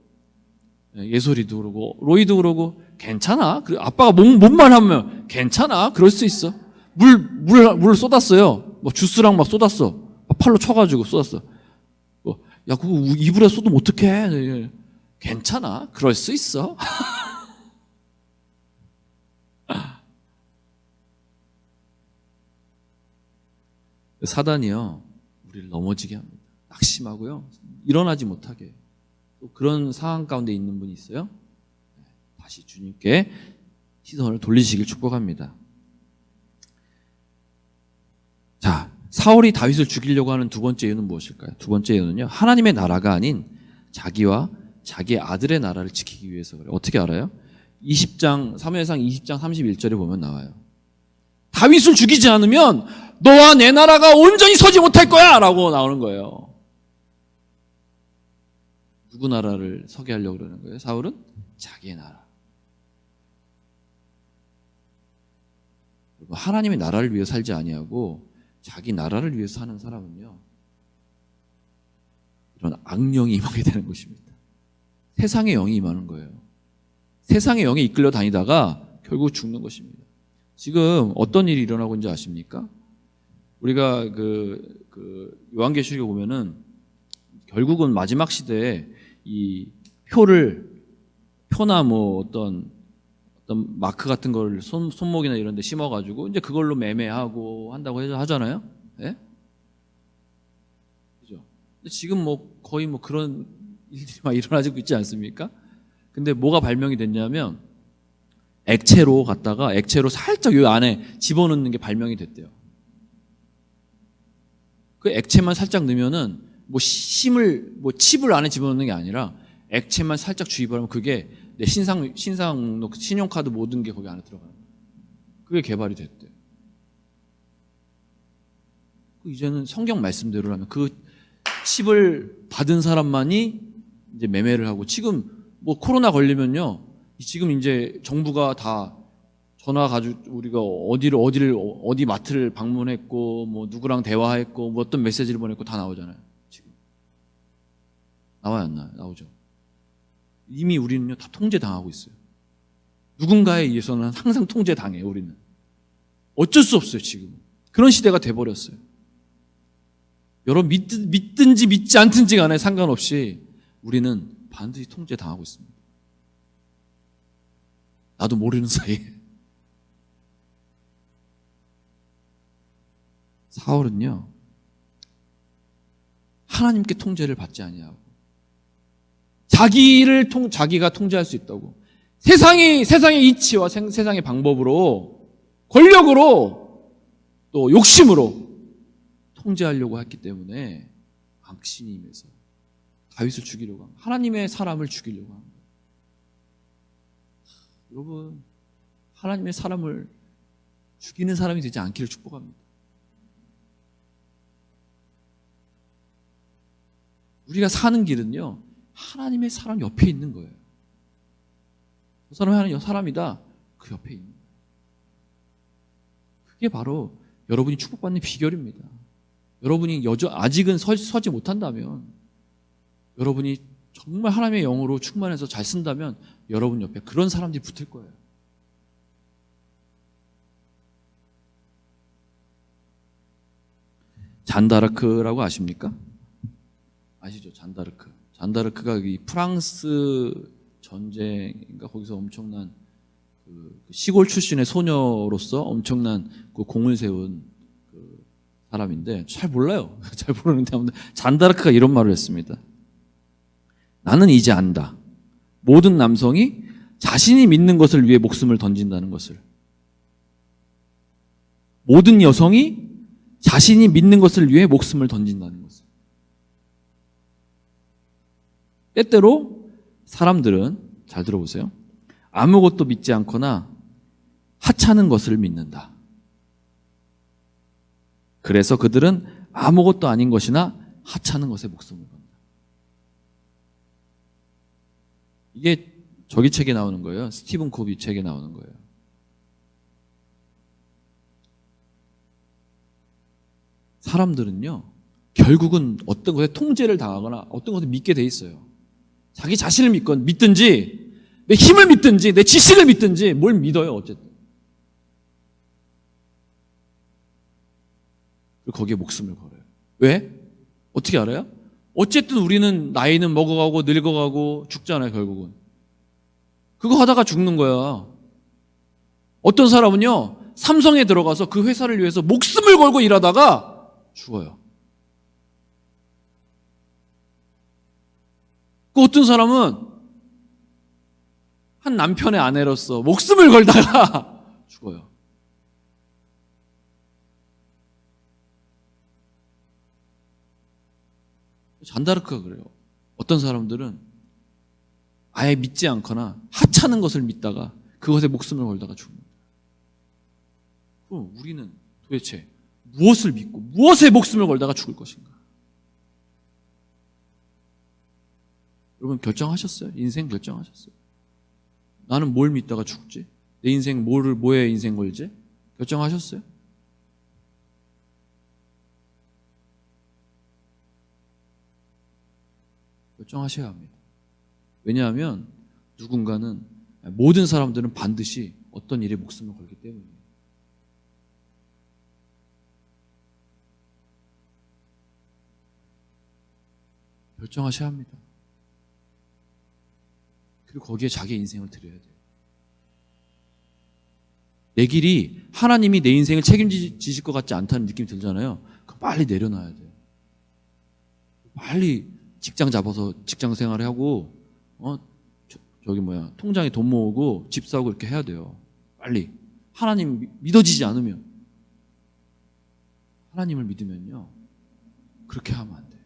예솔이도 그러고 로이도 그러고 괜찮아. 아빠가 뭔 말하면 괜찮아. 그럴 수 있어. 물 쏟았어요. 뭐 주스랑 막 쏟았어. 팔로 쳐가지고 쏟았어. 야, 그거 이불에 쏟으면 어떡해? 괜찮아. 그럴 수 있어. 사단이요, 우리를 넘어지게 합니다. 낙심하고요, 일어나지 못하게 해요. 또 그런 상황 가운데 있는 분이 있어요? 다시 주님께 시선을 돌리시길 축복합니다. 자, 사울이 다윗을 죽이려고 하는 두 번째 이유는 무엇일까요? 두 번째 이유는요, 하나님의 나라가 아닌 자기와 자기의 아들의 나라를 지키기 위해서 그래요. 어떻게 알아요? 20장, 사무엘상 20장 31절에 보면 나와요. 다윗을 죽이지 않으면 너와 내 나라가 온전히 서지 못할 거야! 라고 나오는 거예요. 누구 나라를 서게 하려고 그러는 거예요? 사울은 자기의 나라. 하나님의 나라를 위해 살지 아니하고 자기 나라를 위해서 사는 사람은요, 이런 악령이 임하게 되는 것입니다. 세상의 영이 임하는 거예요. 세상의 영에 이끌려 다니다가 결국 죽는 것입니다. 지금 어떤 일이 일어나고 있는지 아십니까? 우리가 요한계시록에 보면은 결국은 마지막 시대에 이 표나 뭐 어떤 마크 같은 걸 손목이나 이런 데 심어가지고 이제 그걸로 매매하고 한다고 하잖아요. 예? 그죠? 근데 지금 뭐 거의 뭐 그런 일들이 막 일어나고 있지 않습니까? 근데 뭐가 발명이 됐냐면 액체로 갖다가 액체로 살짝 이 안에 집어넣는 게 발명이 됐대요. 그 액체만 살짝 넣으면은 뭐 칩을 안에 집어넣는 게 아니라 액체만 살짝 주입을 하면 그게 내 신상 목록, 신용카드 모든 게 거기 안에 들어가요. 그게 개발이 됐대. 이제는 성경 말씀대로라면 그 칩을 받은 사람만이 이제 매매를 하고, 지금 뭐 코로나 걸리면요, 지금 이제 정부가 다 전화 가지고 우리가 어디 마트를 방문했고 뭐 누구랑 대화했고 뭐 어떤 메시지를 보냈고 다 나오잖아요. 지금 나와요, 안 나와요? 나오죠. 이미 우리는요 다 통제당하고 있어요. 누군가에 의해서는 항상 통제당해요. 우리는 어쩔 수 없어요. 지금 그런 시대가 돼버렸어요. 여러분 믿든지 믿지 않든지 간에 상관없이 우리는 반드시 통제당하고 있습니다. 나도 모르는 사이에. 사울은요 하나님께 통제를 받지 아니하고 자기가 통제할 수 있다고 세상의 이치와 세상의 방법으로, 권력으로, 또 욕심으로 통제하려고 했기 때문에 악신이 임해서 다윗을 죽이려고 합니다. 하나님의 사람을 죽이려고 합니다. 여러분, 하나님의 사람을 죽이는 사람이 되지 않기를 축복합니다. 우리가 사는 길은요 하나님의 사람 옆에 있는 거예요. 저 사람이 하나님의 사람이다, 그 옆에 있는 거예요. 그게 바로 여러분이 축복받는 비결입니다. 여러분이 아직은 서지 못한다면, 여러분이 정말 하나님의 영으로 충만해서 잘 쓴다면 여러분 옆에 그런 사람들이 붙을 거예요. 잔다르크라고 아십니까? 아시죠? 잔다르크가 이 프랑스 전쟁인가 거기서 엄청난 그 시골 출신의 소녀로서 엄청난 그 공을 세운 그 사람인데 잘 몰라요. 잘 모르는데 아무튼 잔다르크가 이런 말을 했습니다. 나는 이제 안다. 모든 남성이 자신이 믿는 것을 위해 목숨을 던진다는 것을. 모든 여성이 자신이 믿는 것을 위해 목숨을 던진다는 것을. 때때로 사람들은, 잘 들어보세요, 아무것도 믿지 않거나 하찮은 것을 믿는다. 그래서 그들은 아무것도 아닌 것이나 하찮은 것에 목숨을 건다. 이게 저기 책에 나오는 거예요. 스티븐 코비 책에 나오는 거예요. 사람들은요 결국은 어떤 것에 통제를 당하거나 어떤 것을 믿게 돼 있어요. 자기 자신을 믿든지 내 힘을 믿든지 내 지식을 믿든지 뭘 믿어요. 어쨌든 그리고 거기에 목숨을 걸어요. 왜? 어떻게 알아요? 어쨌든 우리는 나이는 먹어가고 늙어가고 죽잖아요. 결국은 그거 하다가 죽는 거야. 어떤 사람은요 삼성에 들어가서 그 회사를 위해서 목숨을 걸고 일하다가 죽어요. 그 어떤 사람은 한 남편의 아내로서 목숨을 걸다가 죽어요. 잔다르크가 그래요. 어떤 사람들은 아예 믿지 않거나 하찮은 것을 믿다가 그것에 목숨을 걸다가 죽습니다. 그럼 우리는 도대체 무엇을 믿고 무엇에 목숨을 걸다가 죽을 것인가? 여러분 결정하셨어요? 인생 결정하셨어요? 나는 뭘 믿다가 죽지? 내 인생 뭐에 인생 걸지? 결정하셨어요? 결정하셔야 합니다. 왜냐하면 누군가는, 모든 사람들은 반드시 어떤 일에 목숨을 걸기 때문이에요. 결정하셔야 합니다. 그리고 거기에 자기 인생을 드려야 돼요. 내 길이 하나님이 내 인생을 책임지실 것 같지 않다는 느낌이 들잖아요. 그럼 빨리 내려놔야 돼요. 빨리 직장 잡아서 직장 생활하고 통장에 돈 모으고 집 사고 이렇게 해야 돼요. 빨리. 하나님 믿어지지 않으면, 하나님을 믿으면요 그렇게 하면 안 돼요.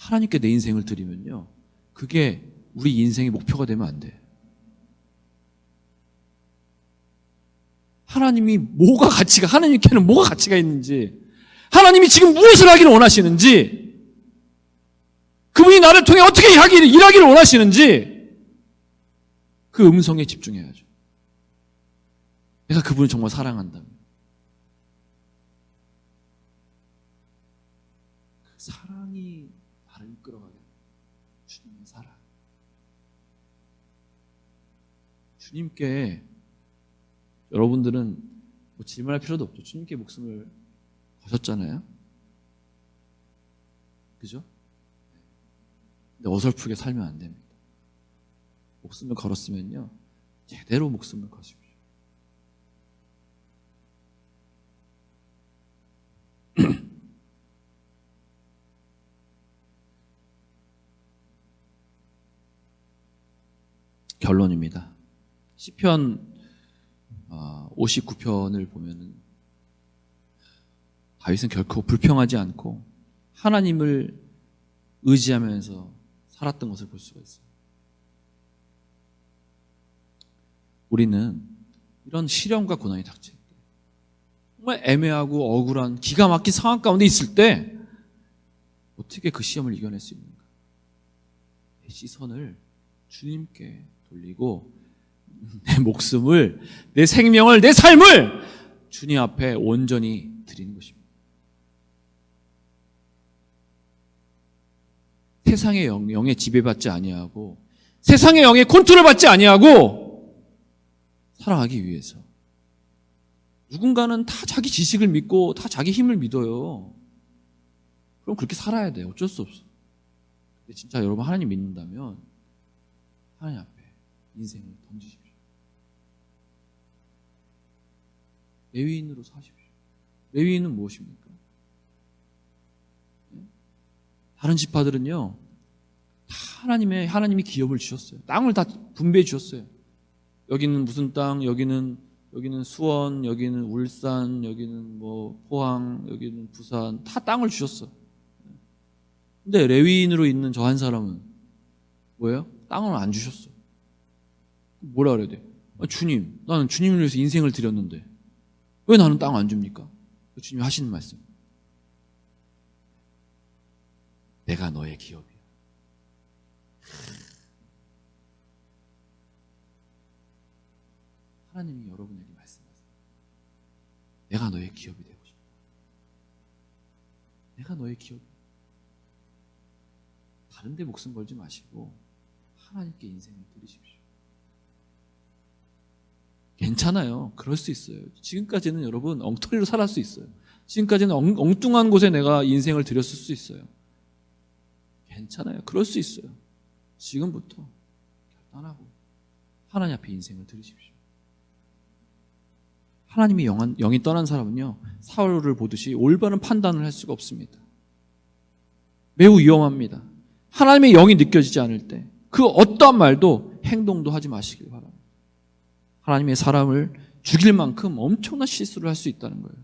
하나님께 내 인생을 드리면요, 그게 우리 인생의 목표가 되면 안 돼. 하나님이 뭐가 가치가, 하나님께는 뭐가 가치가 있는지, 하나님이 지금 무엇을 하기를 원하시는지, 그분이 나를 통해 어떻게 일하기를 원하시는지, 그 음성에 집중해야죠. 내가 그분을 정말 사랑한다면. 그 사랑이 나를 이끌어가게 합니다. 주님의 사랑. 주님께, 여러분들은 뭐 질문할 필요도 없죠. 주님께 목숨을 거셨잖아요. 그죠? 근데 어설프게 살면 안 됩니다. 목숨을 걸었으면요, 제대로 목숨을 거십시오. 결론입니다. 시편 59편을 보면은 다윗은 결코 불평하지 않고 하나님을 의지하면서 살았던 것을 볼 수가 있어요. 우리는 이런 시련과 고난이 닥칠 때, 정말 애매하고 억울한 기가 막힌 상황 가운데 있을 때 어떻게 그 시험을 이겨낼 수 있는가? 내 시선을 주님께 돌리고 내 목숨을, 내 생명을, 내 삶을 주님 앞에 온전히 드리는 것입니다. 세상의 영에 지배받지 아니하고 세상의 영에 컨트롤 받지 아니하고 살아가기 위해서, 누군가는 다 자기 지식을 믿고 다 자기 힘을 믿어요. 그럼 그렇게 살아야 돼요. 어쩔 수 없어. 근데 진짜 여러분 하나님 믿는다면 하나님 앞에 인생을 던지십시오. 레위인으로 사십시오. 레위인은 무엇입니까? 다른 지파들은요, 다 하나님이 기업을 주셨어요. 땅을 다 분배해 주셨어요. 여기는 무슨 땅, 여기는 수원, 여기는 울산, 여기는 뭐 포항, 여기는 부산, 다 땅을 주셨어. 근데 레위인으로 있는 저 한 사람은 뭐예요? 땅을 안 주셨어. 뭐라 그래야 돼? 주님, 나는 주님을 위해서 인생을 드렸는데 왜 나는 땅 안 줍니까? 주님이 하시는 말씀, 내가 너의 기업이야. 하나님이 여러분에게 말씀하세요. 내가 너의 기업이 되고 싶다. 내가 너의 기업이야. 다른 데 목숨 걸지 마시고 하나님께 인생을 드리십시오. 괜찮아요. 그럴 수 있어요. 지금까지는 여러분 엉터리로 살았을 수 있어요. 지금까지는 엉뚱한 곳에 내가 인생을 드렸을 수 있어요. 괜찮아요. 그럴 수 있어요. 지금부터 결단하고 하나님 앞에 인생을 드리십시오. 하나님이 영이 떠난 사람은요, 사울을 보듯이 올바른 판단을 할 수가 없습니다. 매우 위험합니다. 하나님의 영이 느껴지지 않을 때 그 어떠한 말도 행동도 하지 마시길 바랍니다. 하나님의 사람을 죽일 만큼 엄청난 실수를 할 수 있다는 거예요.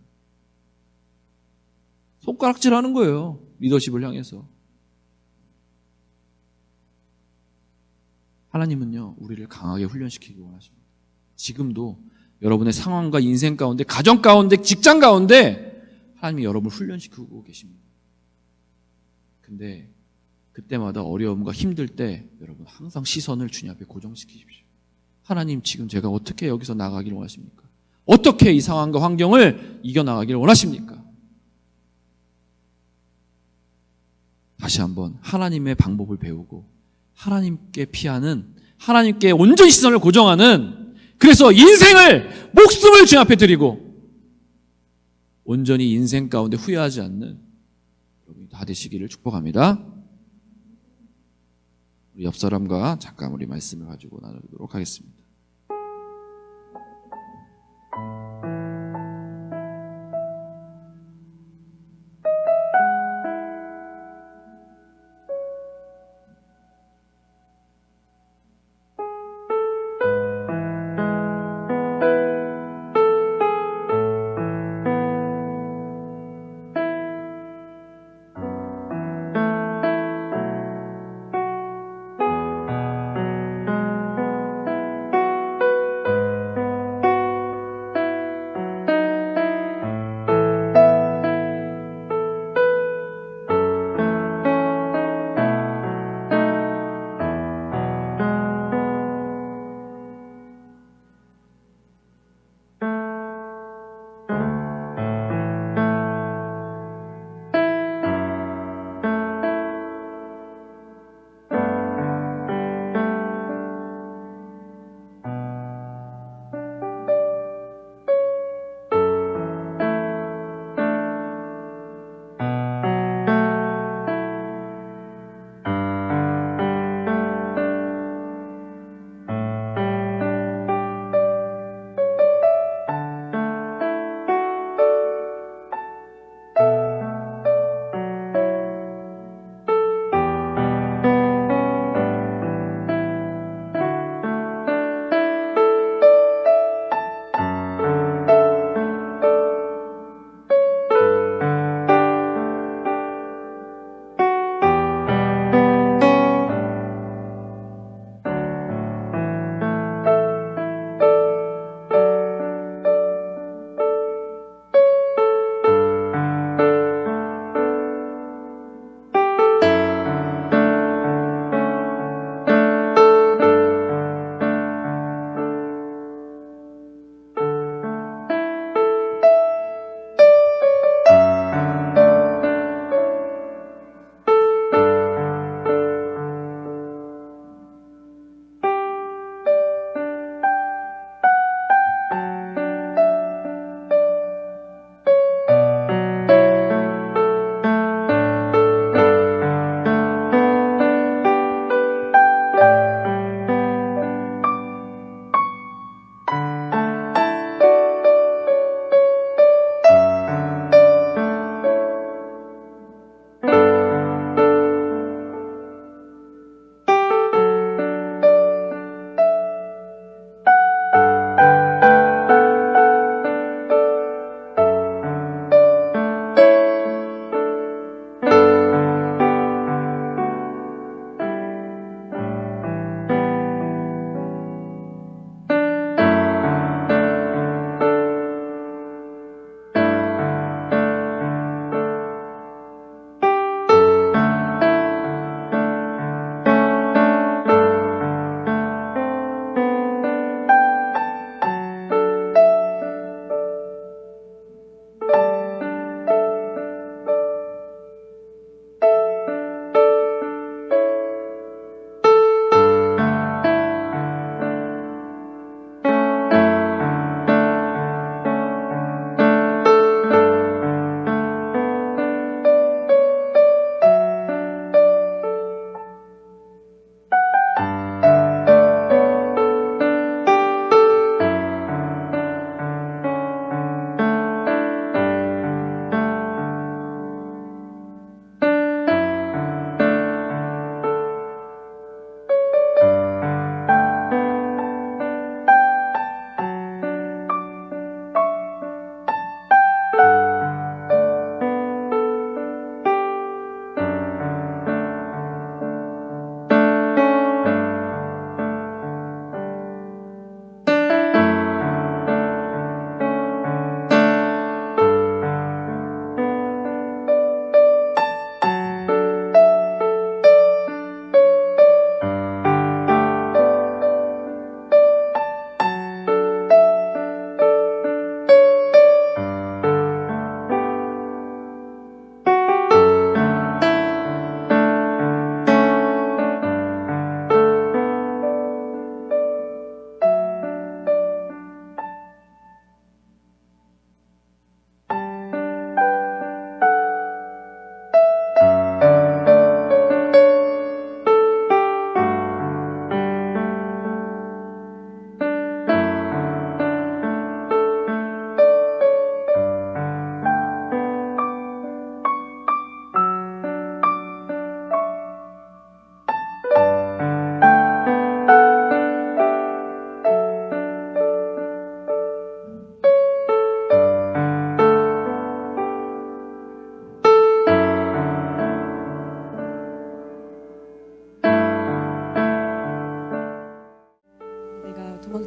손가락질하는 거예요. 리더십을 향해서. 하나님은요, 우리를 강하게 훈련시키기 원하십니다. 지금도 여러분의 상황과 인생 가운데, 가정 가운데, 직장 가운데 하나님이 여러분을 훈련시키고 계십니다. 근데 그때마다 어려움과 힘들 때 여러분 항상 시선을 주님 앞에 고정시키십시오. 하나님, 지금 제가 어떻게 여기서 나가기를 원하십니까? 어떻게 이 상황과 환경을 이겨나가기를 원하십니까? 다시 한번 하나님의 방법을 배우고 하나님께 피하는, 하나님께 온전히 시선을 고정하는, 그래서 인생을, 목숨을 주님 앞에 드리고 온전히 인생 가운데 후회하지 않는 여러분이 다 되시기를 축복합니다. 우리 옆 사람과 잠깐 우리 말씀을 가지고 나누도록 하겠습니다.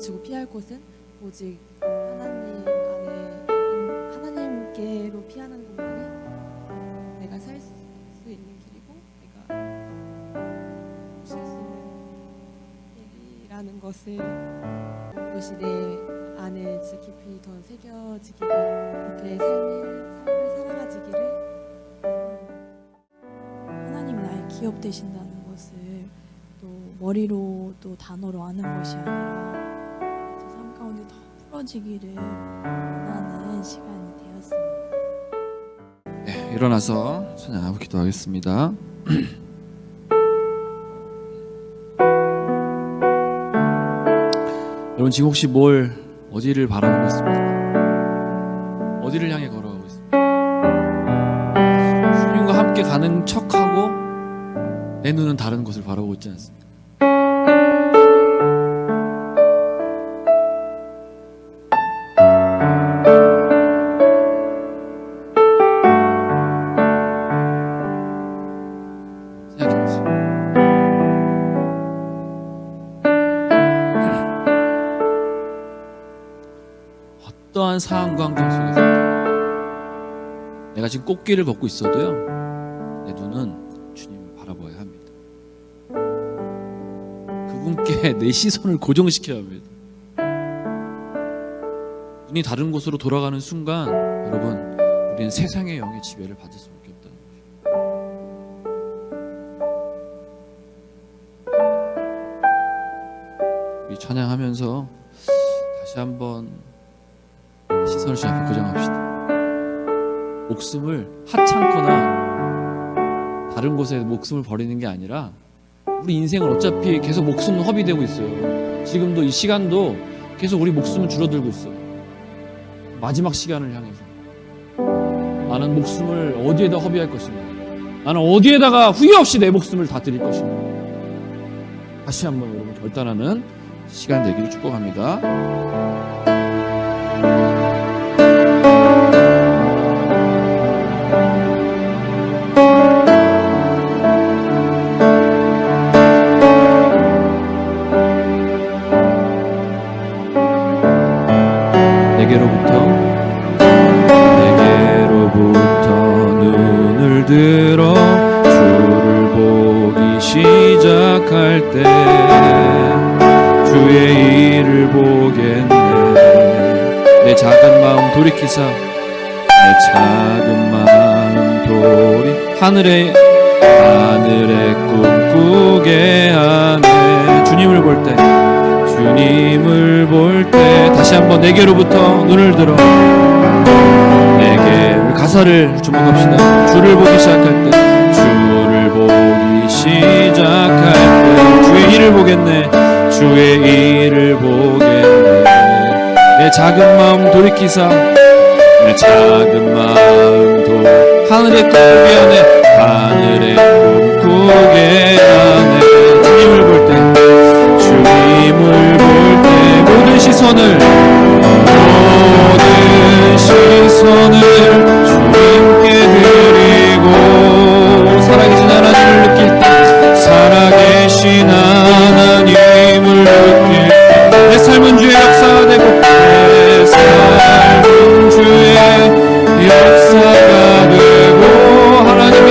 멈추고 피할 곳은 오직 하나님 안에 하나님께로 피하는 곳만이 내가 살 수 있는 길이고 내가 쉴 수 있는 길이라는 것을 그것이 내 안에 깊이 더 새겨지기를 그렇게 삶을 살아가지기를 하나님 나의 기업 되신다는 것을 또 머리로 또 단어로 아는 것이 아니라 제 삶 가운데 더 풀어지기를 원하는 시간이 되었습니다. 네, 일어나서 찬양하고 기도하겠습니다. 여러분 지금 혹시 어디를 바라보고 있습니까? 어디를 향해 걸어가고 있습니까? 주님과 함께 가는 척하고 내 눈은 다른 곳을 바라보고 있지 않습니까? 생각해보세요. 어떠한 상황과 환경 속에서 내가 지금 꽃길을 걷고 있어도요, 내 눈은 주님을 바라봐야 합니다. 그분께 내 시선을 고정시켜야 합니다. 눈이 다른 곳으로 돌아가는 순간 여러분, 우리는 세상의 영의 지배를 받을 수밖에 없다는 것입니다. 우리 찬양하면서 다시 한번 시선을 주님 앞에 고정합시다. 목숨을 하찮거나 다른 곳에 목숨을 버리는 게 아니라 우리 인생은 어차피 계속 목숨은 허비되고 있어요. 지금도 이 시간도 계속 우리 목숨은 줄어들고 있어요. 마지막 시간을 향해서 나는 목숨을 어디에다 허비할 것인가, 나는 어디에다가 후회 없이 내 목숨을 다 드릴 것인가. 다시 한번 여러분 결단하는 시간 되기를 축복합니다. 내게로부터 눈을 들어 주를 보기 시작할 때 주의 일을 보겠네. 내 작은 마음 돌이키사 내 작은 마음 하늘에 꿈꾸게 하네. 주님을 볼 때 다시 한번 내게로부터 눈을 들어 내게 가사를 주목합시다. 주를 보기 시작할 때 주를 보기 시작할 때 주의 일을 보겠네. 주의 일을 보겠네. 내 작은 마음 돌이키사 내 작은 마음도 하늘에 꿈꾸게 하네. 하늘에 꿈꾸게 하네. 주님을 볼 때 모든 시선을 주님께 드리고 살아계신 하나님을 느낄 때 살아계신 하나님을 느낄 때 내 삶은 주의 역사가 되고 내 삶은 주의 역사가 되고 하나님의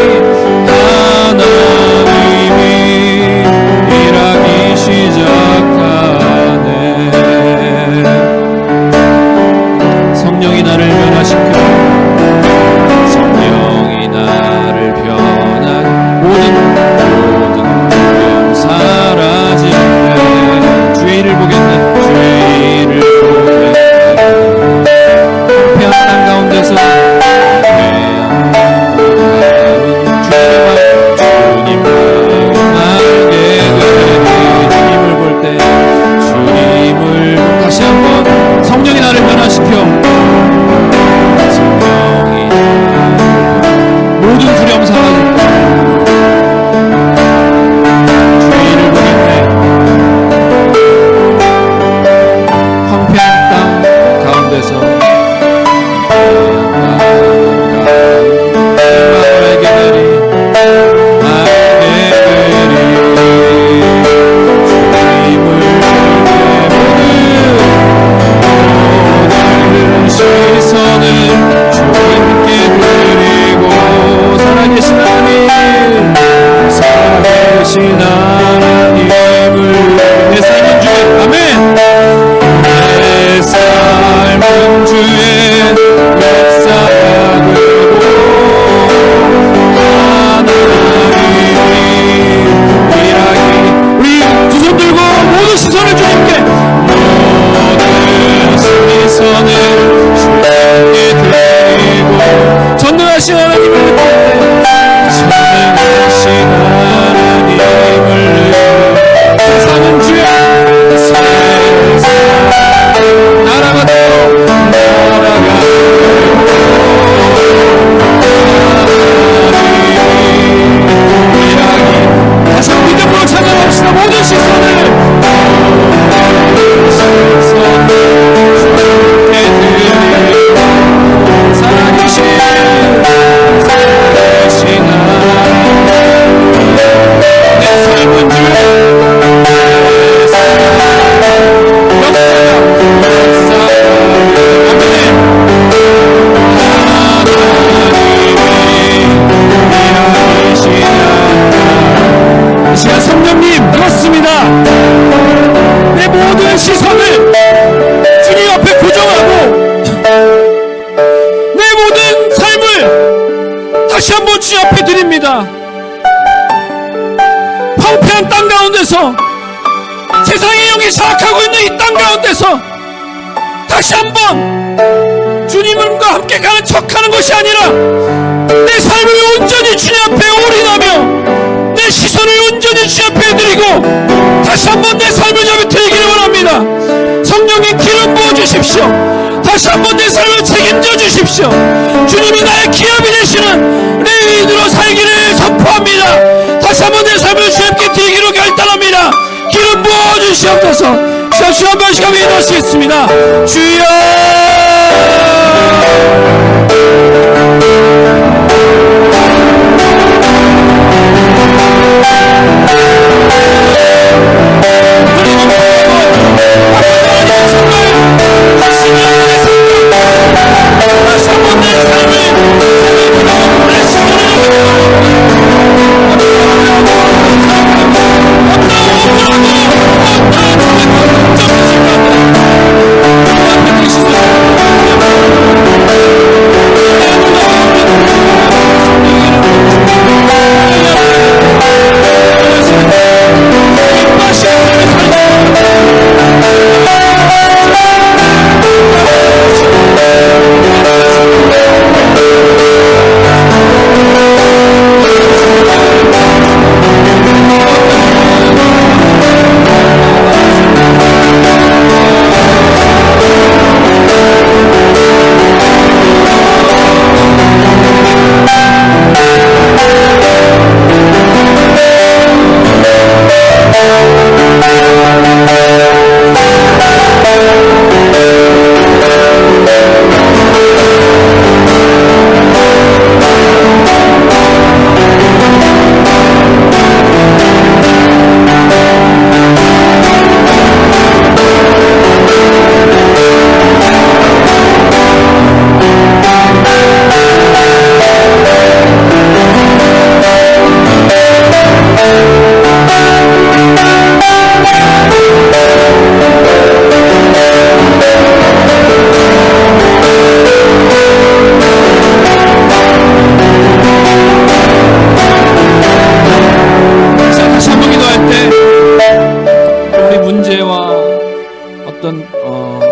한번 주님 앞에 드립니다. 황폐한 땅 가운데서, 세상의 영이 장악하고 있는 이 땅 가운데서 다시 한번 주님과 함께 가는 척하는 것이 아니라 내 삶을 온전히 주님 앞에 올인하며 내 시선을 온전히 주님 앞에 드리고 다시 한번 내 삶을 잡아 드리기를 원합니다. 성령님 기름 부어 주십시오. 다시 한번 내 삶을 책임져 주십시오. 주님이 나의 기업이 되시는 레위인으로 살기를 선포합니다. 다시 한번 내 삶을 주님께 드리기로 결단합니다. 기름 부어 주시옵소서. 주 한 번씩 한번 인도하시겠습니다. 주여.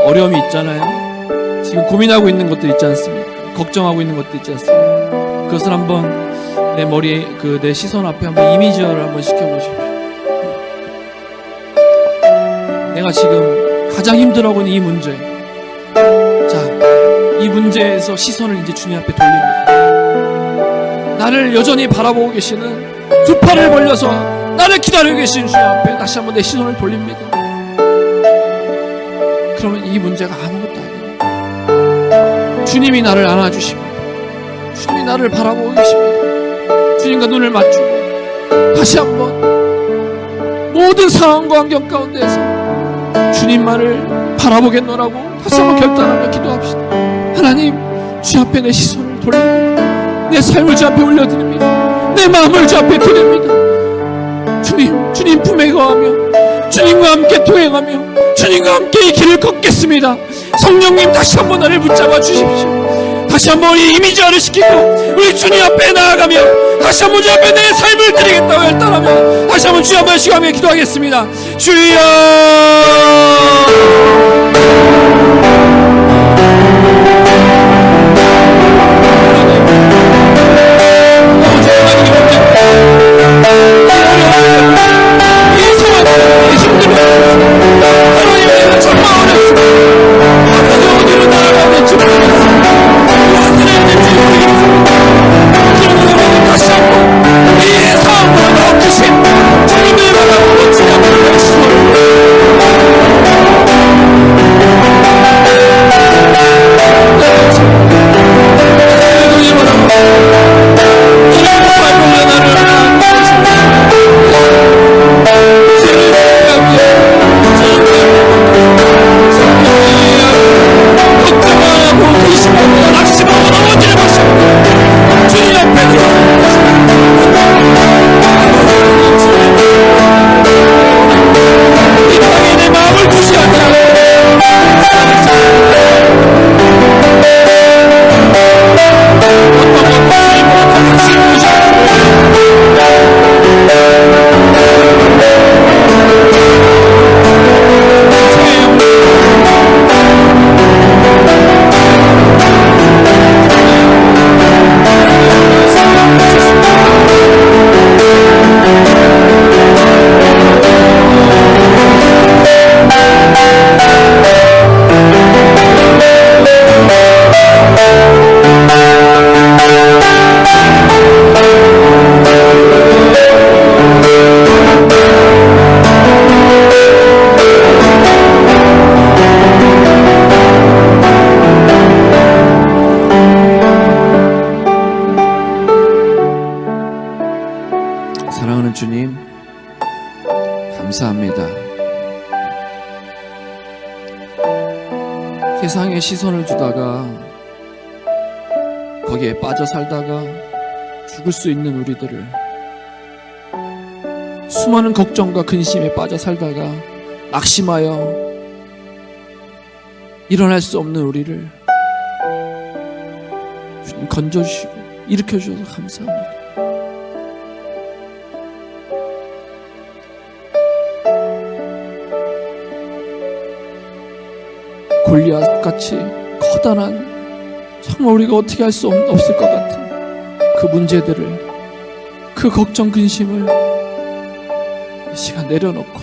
어려움이 있잖아요. 지금 고민하고 있는 것도 있지 않습니까? 걱정하고 있는 것도 있지 않습니까? 그것을 한번 내 머리에 내 시선 앞에 한번 이미지화를 한번 시켜보십시오. 내가 지금 가장 힘들어하고 있는 이 문제, 자, 이 문제에서 시선을 이제 주님 앞에 돌립니다. 나를 여전히 바라보고 계시는, 두 팔을 벌려서 나를 기다리고 계시는 주님 앞에 다시 한번 내 시선을 돌립니다. 그러면 이 문제가 아무것도 아니에요. 주님이 나를 안아주십니다. 주님이 나를 바라보고 계십니다. 주님과 눈을 맞추고 다시 한번 모든 상황과 환경 가운데서 주님만을 바라보겠노라고 다시 한번 결단하며 기도합시다. 하나님, 주 앞에 내 시선을 돌립니다. 내 삶을 주 앞에 올려드립니다. 내 마음을 주 앞에 드립니다. 주님 품에 거하며 주님과 함께 동행하며 주님과 함께 이 길을 걷겠습니다. 성령님, 다시 한번 나를 붙잡아 주십시오. 다시 한번 이 이미지화를 시키고 우리 주님 앞에 나아가며 다시 한번 주 앞에 내 삶을 드리겠다고 결단하며 다시 한번 주여 한번 시간에 기도하겠습니다. 주여. 오늘 주님 감사합니다. 세상에 시선을 두다가 거기에 빠져 살다가 죽을 수 있는 우리들을, 수많은 걱정과 근심에 빠져 살다가 낙심하여 일어날 수 없는 우리를 주님 건져주시고 일으켜주셔서 감사합니다. 골리앗같이 커다란, 정말 우리가 어떻게 할 수 없을 것 같은 그 문제들을, 그 걱정 근심을 이 시간 내려놓고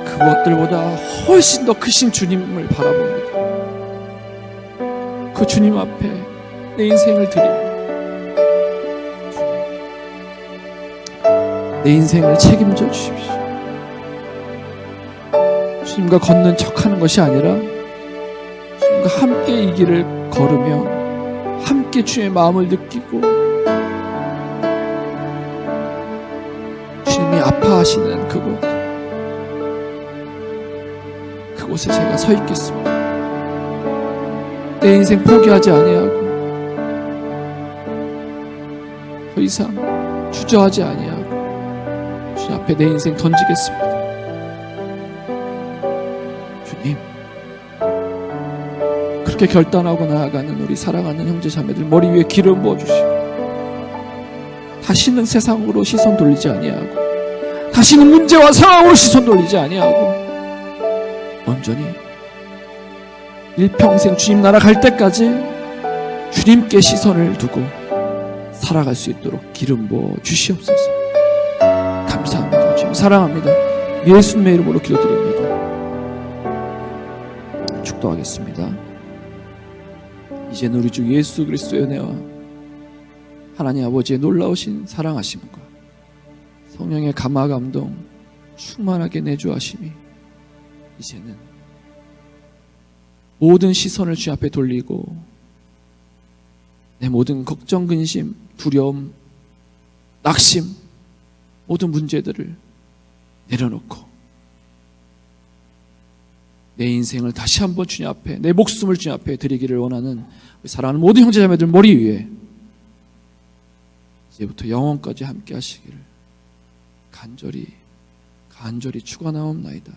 그것들보다 훨씬 더 크신 주님을 바라봅니다. 그 주님 앞에 내 인생을 드립니다. 내 인생을 책임져 주십시오. 주님과 걷는 척하는 것이 아니라 주님과 함께 이 길을 걸으며 함께 주의 마음을 느끼고 주님이 아파하시는 그곳에 제가 서 있겠습니다. 내 인생 포기하지 아니하고 더 이상 주저하지 아니하고 주님 앞에 내 인생 던지겠습니다. 주님, 그렇게 결단하고 나아가는 우리 사랑하는 형제 자매들 머리 위에 기름 부어주시고 다시는 세상으로 시선 돌리지 아니하고 다시는 문제와 상황으로 시선 돌리지 아니하고 온전히 일평생 주님 나라 갈 때까지 주님께 시선을 두고 살아갈 수 있도록 기름 부어 주시옵소서. 감사합니다. 주님 사랑합니다. 예수님의 이름으로 기도드립니다. 축도하겠습니다. 이제는 우리 주 예수 그리스도의 은혜와 하나님 아버지의 놀라우신 사랑하심과 성령의 감화 감동 충만하게 내주하심이 이제는 모든 시선을 주 앞에 돌리고 내 모든 걱정, 근심, 두려움, 낙심, 모든 문제들을 내려놓고 내 인생을 다시 한번 주님 앞에, 내 목숨을 주님 앞에 드리기를 원하는 사랑하는 모든 형제자매들 머리 위에 이제부터 영원까지 함께 하시기를 간절히 축원하옵나이다.